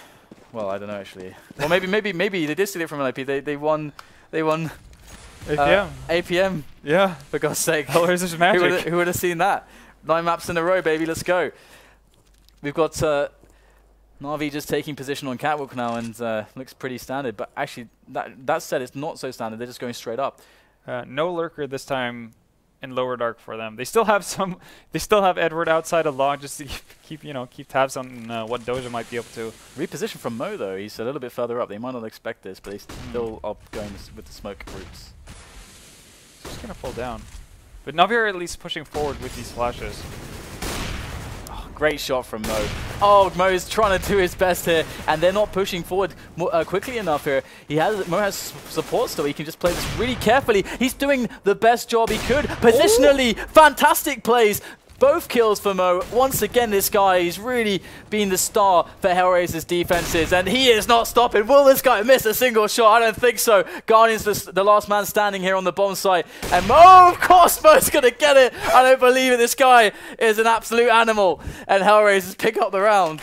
S1: I don't know actually. Well, maybe they did steal it from NIP. They won
S2: APM.
S1: APM.
S2: Yeah.
S1: For God's sake.
S2: HellRaisers magic.
S1: Who would have seen that? 9 maps in a row, baby. Let's go. We've got Na'Vi just taking position on Catwalk now, and looks pretty standard. But actually, that said, it's not so standard. They're just going straight up.
S2: No lurker this time in lower dark for them. They still have some. They still have Edward outside of long, just to keep tabs on what Dosia might be able to.
S1: Reposition from Mo though. He's a little bit further up. They might not expect this, but they still are going with the smoke groups.
S2: Just gonna fall down. But Na'Vi are at least pushing forward with these flashes.
S1: Great shot from Mo. Oh, Mo's trying to do his best here, and they're not pushing forward quickly enough here. Mo has support still. He can just play this really carefully. He's doing the best job he could. Positionally, fantastic plays. Both kills for Mo. Once again, this guy, he's really been the star for HellRaisers defenses, and he is not stopping. Will this guy miss a single shot? I don't think so. Guardian's the last man standing here on the bomb site, and Mo, of course, Mo's going to get it. I don't believe it. This guy is an absolute animal, and HellRaisers pick up the round.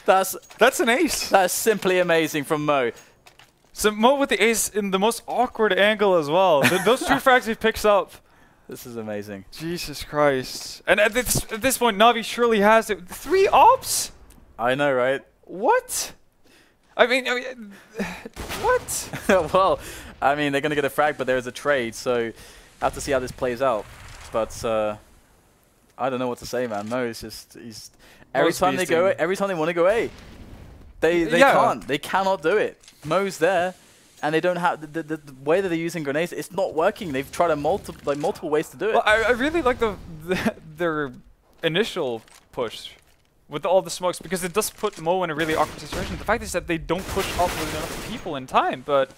S1: That's
S2: an ace.
S1: That's simply amazing from Mo.
S2: So Mo with the ace in the most awkward angle as well. Those 2 frags he picks up.
S1: This is amazing.
S2: Jesus Christ. And at this point, Na'Vi surely has it. 3 ops?
S1: I know, right?
S2: What? I mean what?
S1: Well, I mean, they're going to get a frag, but there is a trade, so I have to see how this plays out. But I don't know what to say, man. Mo is just, every time they want to go A, they can't. They cannot do it. Mo's there. And they don't have the way that they're using grenades. It's not working. They've tried multiple ways to do it.
S2: Well, I really like their initial push with all the smokes, because it does put Mo in a really awkward situation. The fact is that they don't push up with enough people in time. But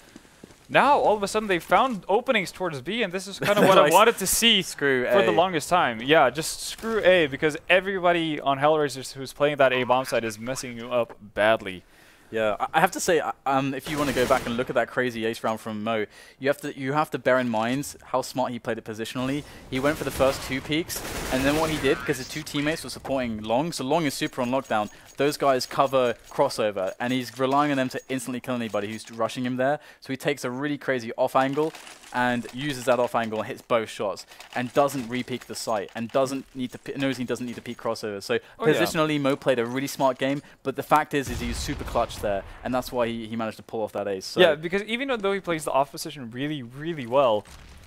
S2: now all of a sudden they found openings towards B, and this is kind of what I wanted to see for the longest time. Yeah, just screw A, because everybody on HellRaisers who's playing that A bomb site is messing you up badly.
S1: Yeah, I have to say, if you want to go back and look at that crazy ace round from Mo, you have to bear in mind how smart he played it positionally. He went for the first 2 peaks, and then what he did, because his 2 teammates were supporting long, so long is super on lockdown, those guys cover crossover, and he's relying on them to instantly kill anybody who's rushing him there. So he takes a really crazy off angle and uses that off angle and hits both shots, and doesn't re-peek the site, and knows he doesn't need to peek crossover. So positionally, Mo played a really smart game, but the fact is he's super clutch there, and that's why he managed to pull off that ace. So
S2: yeah, because even though he plays the off position really, really well,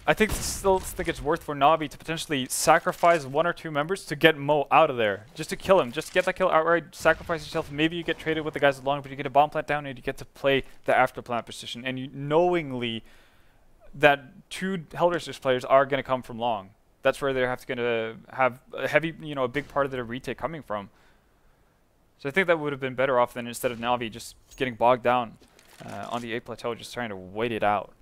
S2: I still think it's worth for Na'Vi to potentially sacrifice 1 or 2 members to get Mo out of there, just to kill him, just get that kill outright, sacrifice yourself. Maybe you get traded with the guys along, but you get a bomb plant down and you get to play the after plant position, and you knowingly that 2 HellRaisers players are going to come from long. That's where they're going to have a heavy, a big part of their retake coming from. So I think that would have been better off than instead of Na'Vi just getting bogged down on the A plateau, just trying to wait it out.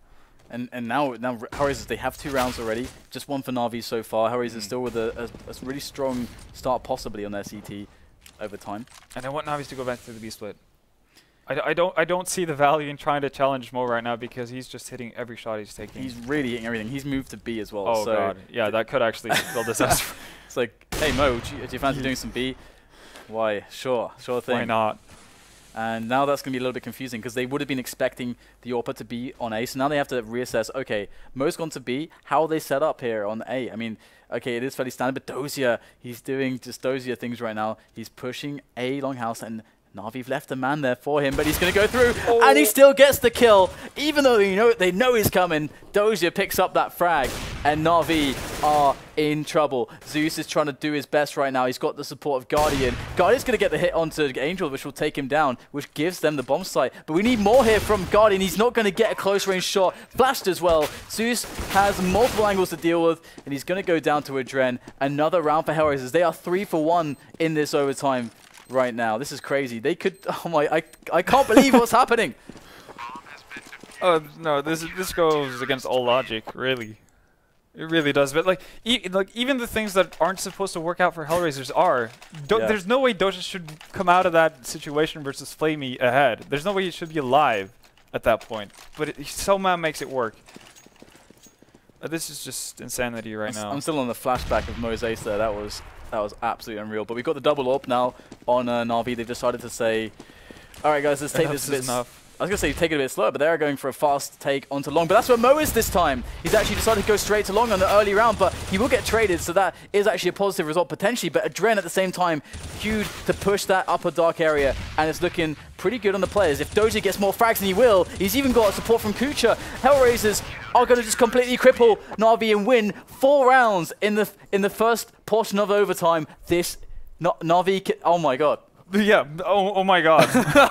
S1: And now HellRaisers, they have 2 rounds already. Just 1 for Na'Vi so far. HellRaisers still with a really strong start possibly on their CT over time.
S2: And I want Na'Vis to go back to the B split. I don't see the value in trying to challenge Mo right now, because he's just hitting every shot he's taking.
S1: He's really hitting everything. He's moved to B as well.
S2: Oh
S1: so
S2: god, yeah, that could actually spell disaster.
S1: It's like, hey Mo, do you fancy doing some B? Why? Sure thing.
S2: Why not?
S1: And now that's going to be a little bit confusing because they would have been expecting the AWPer to be on A. So now they have to reassess, okay, Mo's gone to B. How are they set up here on A? I mean, okay, it is fairly standard, but Dosia, he's doing just Dosia things right now. He's pushing A Longhouse, and Na'Vi've left a man there for him, but he's going to go through, and he still gets the kill. Even though they know he's coming, Dosia picks up that frag, and Na'Vi are in trouble. Zeus is trying to do his best right now. He's got the support of Guardian. Guardian's going to get the hit onto Angel, which will take him down, which gives them the bomb site. But we need more here from Guardian. He's not going to get a close-range shot. Flashed as well. Zeus has multiple angles to deal with, and he's going to go down to AdreN. Another round for HellRaisers. They are 3 for 1 in this overtime right now. This is crazy. They could... Oh my... I can't believe what's happening.
S2: Oh, no. This goes against all logic, really. It really does. But, like even the things that aren't supposed to work out for HellRaisers are. There's no way Dosia should come out of that situation versus flamie ahead. There's no way he should be alive at that point. But he somehow makes it work. This is just insanity right now.
S1: I'm still on the flashback of Mo's ace there. That was absolutely unreal. But we've got the double AWP now on Na'Vi. They've decided to say, all right, guys, let's take this a bit. I was going to say take it a bit slower, but they are going for a fast take onto long. But that's where Mo is this time. He's actually decided to go straight to long on the early round, but he will get traded, so that is actually a positive result potentially. But AdreN at the same time, huge to push that upper dark area, and it's looking pretty good on the players. If Dosia gets more frags than he will, he's even got support from kUcheR. HellRaisers are going to just completely cripple Na'Vi and win 4 rounds in the first portion of overtime. This Na'Vi, oh my god.
S2: Yeah, oh my god.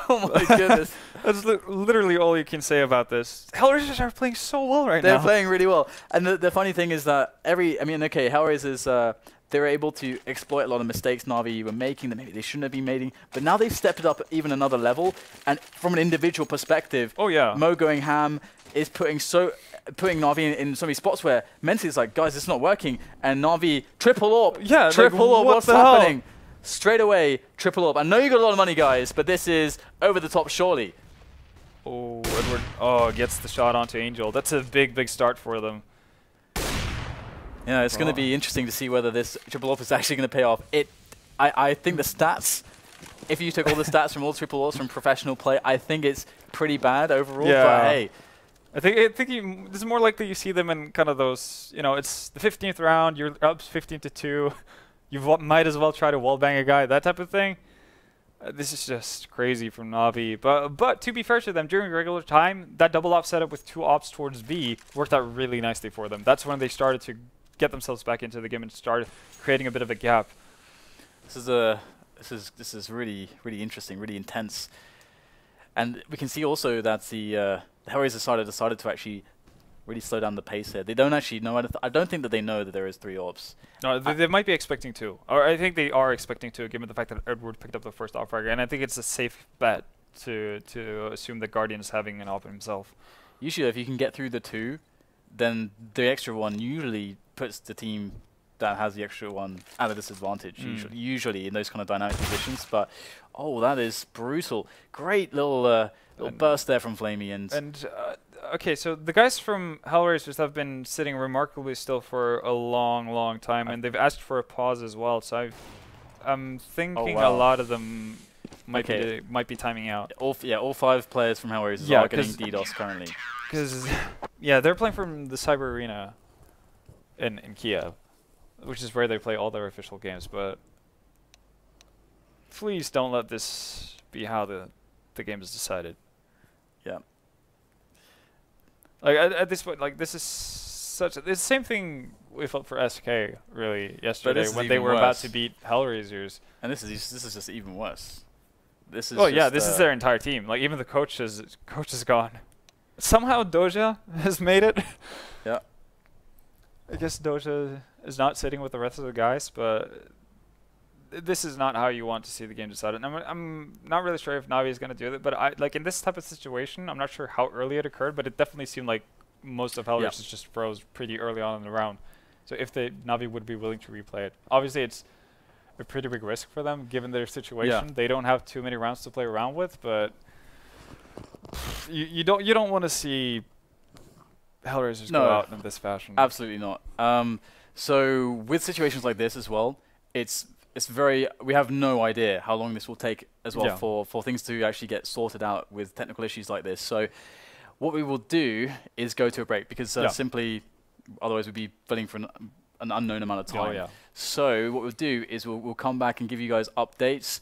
S1: Oh my goodness.
S2: That's literally all you can say about this. HellRaisers are playing so well right now.
S1: They're playing really well. And the funny thing is that HellRaisers, they were able to exploit a lot of mistakes Na'Vi were making that maybe they shouldn't have been making. But now they've stepped it up even another level. And from an individual perspective, Mo going ham is putting Na'Vi in so many spots where mentally it's like, guys, it's not working. And Na'Vi, triple AWP.
S2: Yeah,
S1: triple AWP, what's happening?
S2: Hell?
S1: Straight away, triple AWP. I know you got a lot of money, guys, but this is over the top, surely.
S2: Oh, Edward gets the shot onto Angel. That's a big start for them.
S1: Yeah, it's going to be interesting to see whether this triple AWP is actually going to pay off. I think the stats, if you took all the stats from all triple AWPs from professional play, I think it's pretty bad overall, but hey.
S2: I think this is more likely you see them in kind of those, it's the 15th round, you're up 15-2. You might as well try to wallbang a guy, that type of thing. This is just crazy from Na'Vi. But to be fair to them, during regular time, that double AWP setup with 2 AWPs towards B worked out really nicely for them. That's when they started to get themselves back into the game and started creating a bit of a gap.
S1: This is really interesting, really intense. And we can see also that the HellRaisers decided to actually really slow down the pace here. They don't actually know. I don't think that they know that there is 3 AWPs.
S2: No, they might be expecting 2. Or I think they are expecting 2, given the fact that Edward picked up the first AWP frag. And I think it's a safe bet to assume that Guardian is having an AWP himself.
S1: Usually, if you can get through the 2, then the extra one usually puts the team that has the extra one at a disadvantage. Usually in those kind of dynamic positions. But that is brutal. Great little burst there from flamie and.
S2: Okay, so the guys from HellRaisers have been sitting remarkably still for a long time, and they've asked for a pause as well. So I'm thinking a lot of them might be timing out.
S1: All 5 players from HellRaisers are getting DDoS currently.
S2: Because they're playing from the Cyber Arena in Kiev, which is where they play all their official games. But please don't let this be how the game is decided.
S1: Yeah.
S2: Like at this point, this is it's the same thing we felt for SK really yesterday when they were about to beat HellRaisers.
S1: And this is just even worse. This is
S2: this is their entire team. Like even the coach is gone. Somehow Dosia has made it.
S1: Yeah.
S2: I guess Dosia is not sitting with the rest of the guys, but this is not how you want to see the game decided. And I'm not really sure if Na'Vi is going to do it, but in this type of situation, I'm not sure how early it occurred, but it definitely seemed like most of HellRaisers just froze pretty early on in the round. So if Na'Vi would be willing to replay it, obviously it's a pretty big risk for them given their situation. Yeah. They don't have too many rounds to play around with, but you don't want to see HellRaisers go out in this fashion.
S1: Absolutely not. So with situations like this as well, it's it's very, we have no idea how long this will take as well
S2: Yeah.
S1: for things to actually get sorted out with technical issues like this. So what we will do is go to a break because simply, otherwise we'd be filling for an unknown amount of time.
S2: Oh, yeah.
S1: So what we'll do is we'll come back and give you guys updates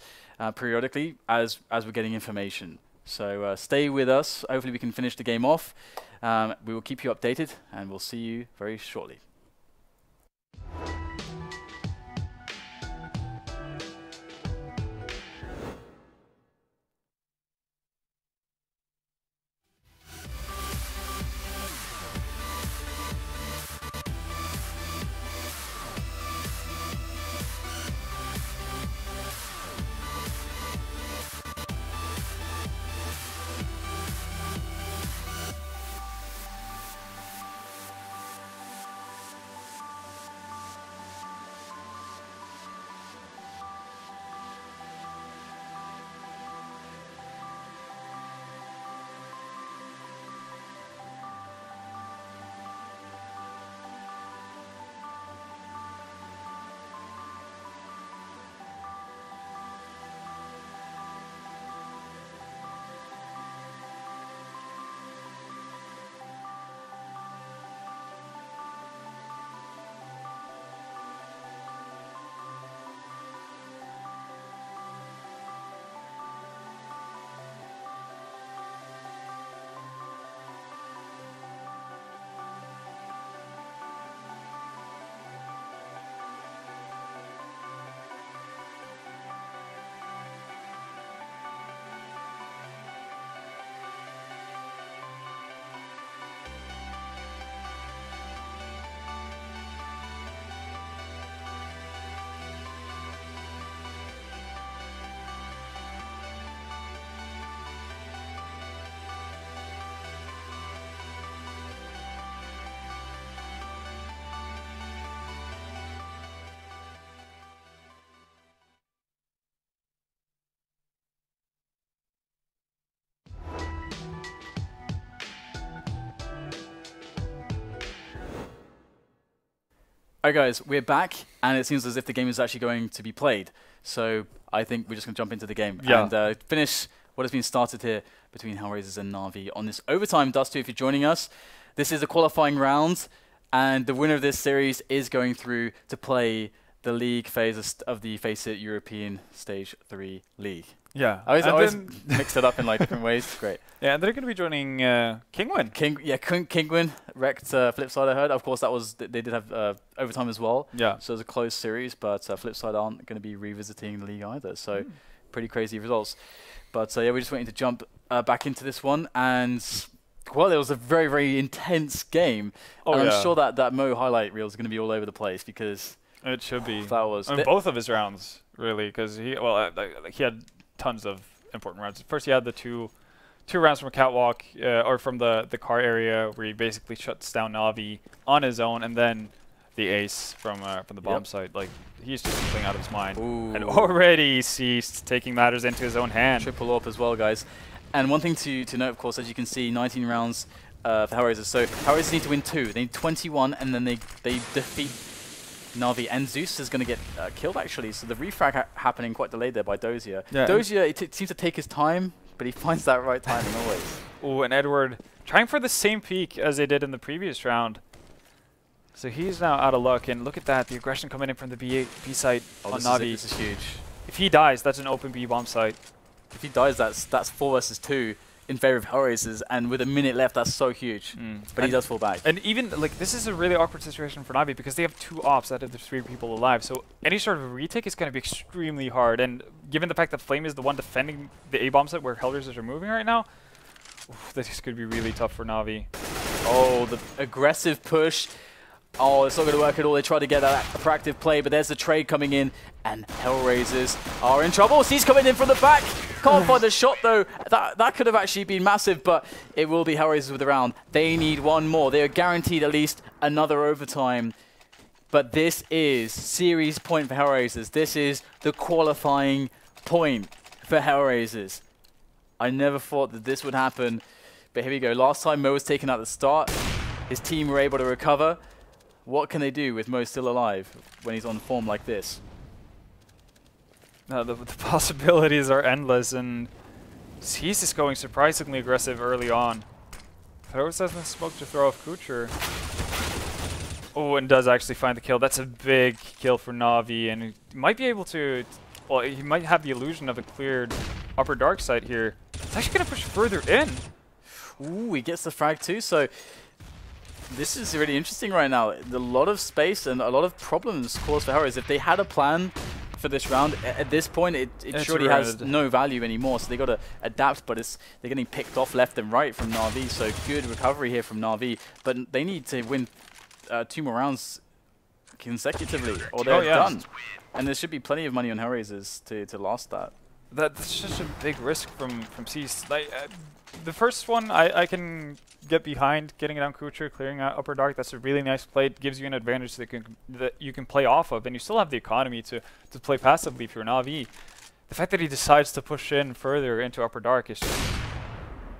S1: periodically as we're getting information. So stay with us. Hopefully we can finish the game off. We will keep you updated and we'll see you very shortly. Alright guys, we're back, and it seems as if the game is actually going to be played. So I think we're just going to jump into the game and finish what has been started here between HellRaisers and Na'Vi on this overtime. Dust2, if you're joining us, this is a qualifying round, and the winner of this series is going through to play the league phase of the FACEIT European Stage 3 League.
S2: Yeah.
S1: I always mix it up in like different ways. Great.
S2: Yeah, and they're going to be joining Kingwin.
S1: Kingwin wrecked FlipSid, I heard. Of course, that was they did have overtime as well.
S2: Yeah.
S1: So it was a close series, but FlipSid aren't going to be revisiting the league either. So pretty crazy results. But yeah, we're just waiting to jump back into this one. And, well, it was a very, very intense game.
S2: Oh,
S1: and
S2: yeah.
S1: I'm sure that Mo highlight reel is going to be all over the place because
S2: it should be.
S1: That was...
S2: I mean, both of his rounds, really, because he had tons of important rounds. First, he had the two rounds from a catwalk, or from the car area, where he basically shuts down Na'Vi on his own, and then the ace from the bomb site. Like, he's just playing out of his mind.
S1: Ooh.
S2: And already ceased taking matters into his own hand.
S1: Triple AWP as well, guys. And one thing to note, of course, as you can see, 19 rounds for HellRaisers. So HellRaisers need to win 2. They need 21, and then they defeat Na'Vi, and Zeus is going to get killed, actually. So the refrag happening quite delayed there by Dosia. Yeah. Dosia, it seems to take his time, but he finds that right timing always.
S2: Oh, and Edward trying for the same peak as they did in the previous round. So he's now out of luck, and look at that, the aggression coming in from the B site on Na'Vi.
S1: This is huge.
S2: If he dies, that's an open B bomb site.
S1: If he dies, that's 4 versus 2 in favor of HellRaisers, and with a minute left, that's so huge. But he does fall back.
S2: And even, like, this is a really awkward situation for Na'Vi because they have 2 ops out of the 3 people alive. So any sort of retake is going to be extremely hard. And given the fact that Flame is the one defending the A bomb site where HellRaisers are moving right now, this is going to be really tough for Na'Vi.
S1: Oh, the aggressive push. Oh, it's not going to work at all. They try to get that proactive play, but there's the trade coming in, and HellRaisers are in trouble. He's coming in from the back. Can't find the shot, though. That could have actually been massive, but it will be HellRaisers with the round. They need one more. They are guaranteed at least another overtime. But this is series point for HellRaisers. This is the qualifying point for HellRaisers. I never thought that this would happen, but here we go. Last time Mo was taken out at the start. His team were able to recover. What can they do with Mo still alive when he's on form like this?
S2: The possibilities are endless, and he's just going surprisingly aggressive early on. Throws doesn't smoke to throw off kUcheR. Oh, and does actually find the kill. That's a big kill for Na'Vi, and he might be able to... Well, he might have the illusion of a cleared upper dark side here. It's actually going to push further in.
S1: Ooh, he gets the frag too, so... This is really interesting right now. A lot of space and a lot of problems caused for HellRaisers. If they had a plan for this round, at this point, it surely has no value anymore. So they got to adapt, but they're getting picked off left and right from Na'Vi. So good recovery here from Na'Vi, but they need to win 2 more rounds consecutively, or they're done. And there should be plenty of money on HellRaisers to last that.
S2: That's just a big risk from Cease. Like the first one, I can get behind getting down kUcheR, clearing out upper dark. That's a really nice play. It gives you an advantage that you can play off of, and you still have the economy to play passively if you're Na'Vi. The fact that he decides to push in further into upper dark is just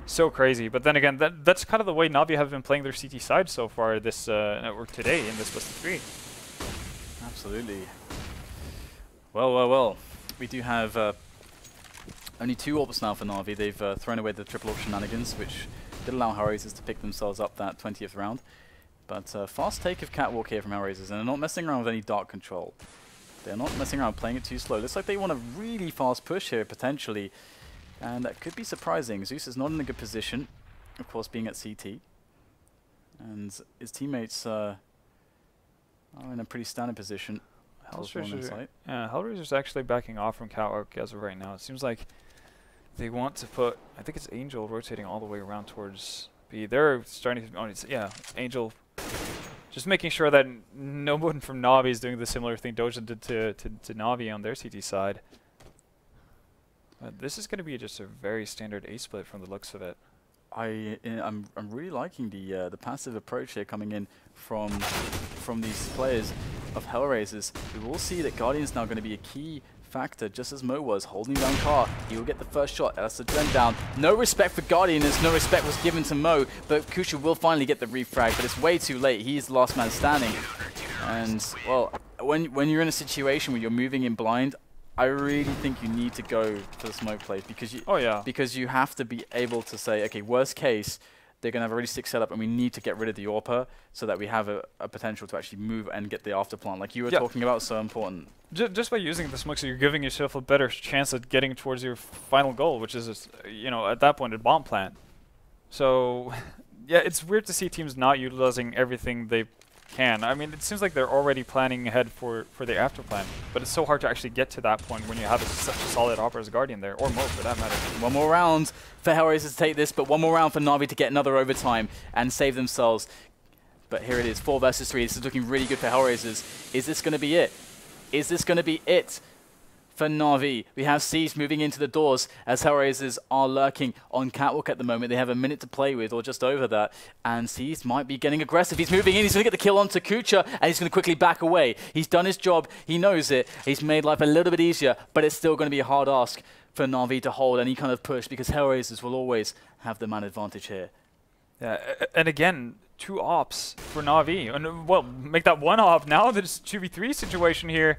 S2: so crazy. But then again, that's kind of the way Na'Vi have been playing their CT side so far this or today in this best of 3.
S1: Absolutely. Well. We do have only 2 orbs now for Na'Vi. They've thrown away the triple orb shenanigans, which did allow HellRaisers to pick themselves up that 20th round. But fast take of Catwalk here from HellRaisers, and they're not messing around with any dark control. They're not messing around playing it too slow. Looks like they want a really fast push here, potentially. And that could be surprising. Zeus is not in a good position, of course, being at CT. And his teammates are in a pretty standard position.
S2: HellRaisers actually backing off from Catwalk as of right now. It seems like they want to put, I think it's Angel rotating all the way around towards B. They're starting to, Angel just making sure that no one from Na'Vi is doing the similar thing Dosia did to Na'Vi on their CT side. But this is going to be just a very standard A split from the looks of it.
S1: I'm really liking the passive approach here coming in from these players of HellRaisers. We will see that Guardian's now going to be a key factor, just as Mo was, holding down Car. He will get the first shot. That's the AdreN down. No respect for Guardian, as no respect was given to Mo, but kUcheR will finally get the refrag, but it's way too late. He is the last man standing. And, well, when you're in a situation where you're moving in blind, I really think you need to go for the smoke play, because you have to be able to say, okay, worst case, they're going to have a really sick setup, and we need to get rid of the AWPer so that we have a potential to actually move and get the afterplant, like you were talking about, so important.
S2: Just by using the smokes, you're giving yourself a better chance at getting towards your final goal, which is, at that point, a bomb plant. So, yeah, it's weird to see teams not utilizing everything they can. I mean, it seems like they're already planning ahead for the afterplan, but it's so hard to actually get to that point when you have such a solid AWPer as Guardian there, or Mo for that matter.
S1: One more round for HellRaisers to take this, but one more round for Na'Vi to get another overtime and save themselves. But here it is, 4 versus 3. This is looking really good for HellRaisers. Is this going to be it? Is this going to be it for Na'Vi? We have Cease moving into the doors as HellRaisers are lurking on Catwalk at the moment. They have a minute to play with, or just over that. And Cease might be getting aggressive. He's moving in. He's going to get the kill onto kUcheR, and he's going to quickly back away. He's done his job. He knows it. He's made life a little bit easier, but it's still going to be a hard ask for Na'Vi to hold any kind of push, because HellRaisers will always have the man advantage here.
S2: Yeah, and again, 2 ops for Na'Vi. And, well, make that 1 op now. There's 2v3 situation here.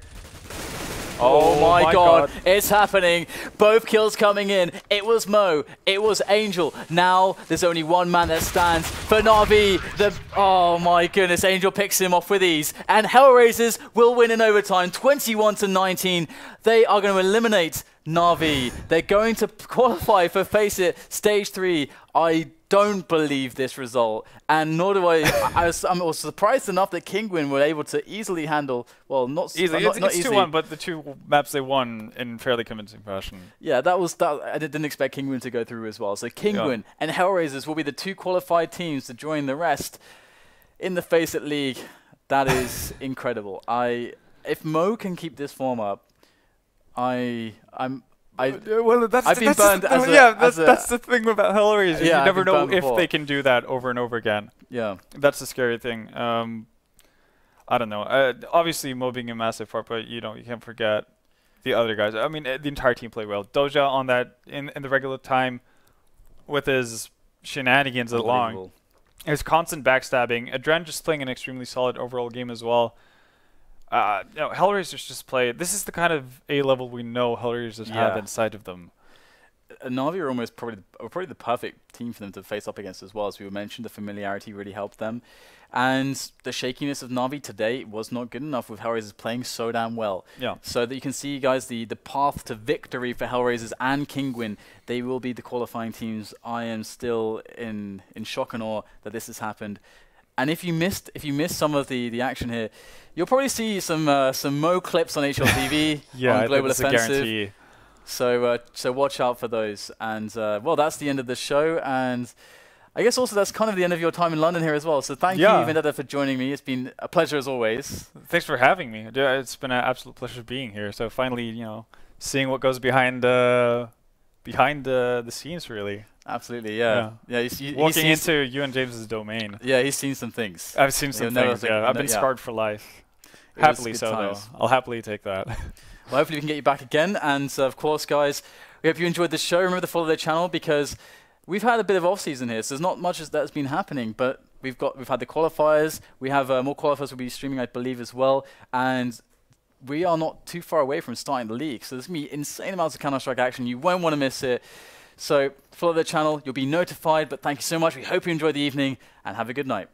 S1: Oh my god, it's happening. Both kills coming in. It was Mo, it was Angel. Now there's only 1 man that stands for Na'Vi. Oh my goodness, Angel picks him off with ease. And HellRaisers will win in overtime, 21-19. They are going to eliminate Na'Vi. They're going to qualify for FACEIT Stage 3. I don't believe this result, and nor do I. I'm surprised enough that Kinguin were able to easily handle. Well, not easily. It's
S2: 2-1, but the 2 maps they won in fairly convincing fashion.
S1: Yeah, that. I didn't expect Kinguin to go through as well. So Kinguin and HellRaisers will be the 2 qualified teams to join the rest in the FACEIT League. That is incredible. If Mo can keep this form up,
S2: well, that's the thing about HellRaisers. You never know if they can do that over and over again.
S1: Yeah,
S2: that's the scary thing. I don't know. Obviously, Mo being a massive part, but you can't forget the other guys. I mean, the entire team played well. Dosia on that in the regular time with his shenanigans along. His constant backstabbing. AdreN just playing an extremely solid overall game as well. HellRaisers just play. This is the kind of A level we know HellRaisers have inside of them.
S1: Na'Vi are almost probably the perfect team for them to face up against as well. As we mentioned, the familiarity really helped them. And the shakiness of Na'Vi today was not good enough with HellRaisers playing so damn well.
S2: Yeah.
S1: So that you can see, guys, the path to victory for HellRaisers and Kinguin. They will be the qualifying teams. I am still in shock and awe that this has happened. And if you missed some of the action here, you'll probably see some Mo clips on HLTV on Global Offensive.
S2: Guarantee.
S1: So watch out for those. And well, that's the end of the show. And I guess also that's kind of the end of your time in London here as well. So thank you, Vendetta, for joining me. It's been a pleasure as always.
S2: Thanks for having me. It's been an absolute pleasure being here. So finally, seeing what goes behind the scenes, really.
S1: Absolutely, yeah.
S2: Walking into you and James's domain.
S1: Yeah, he's seen some things.
S2: I've seen some things. Yeah, I've been scarred for life. Happily so, though. I'll happily take that.
S1: Well, hopefully we can get you back again. And of course, guys, we hope you enjoyed the show. Remember to follow their channel because we've had a bit of off-season here, so there's not much that's been happening. But we've had the qualifiers. We have more qualifiers we'll be streaming, I believe, as well. And we are not too far away from starting the league. So there's going to be insane amounts of Counter-Strike action. You won't want to miss it. So follow their channel. You'll be notified. But thank you so much. We hope you enjoyed the evening and have a good night.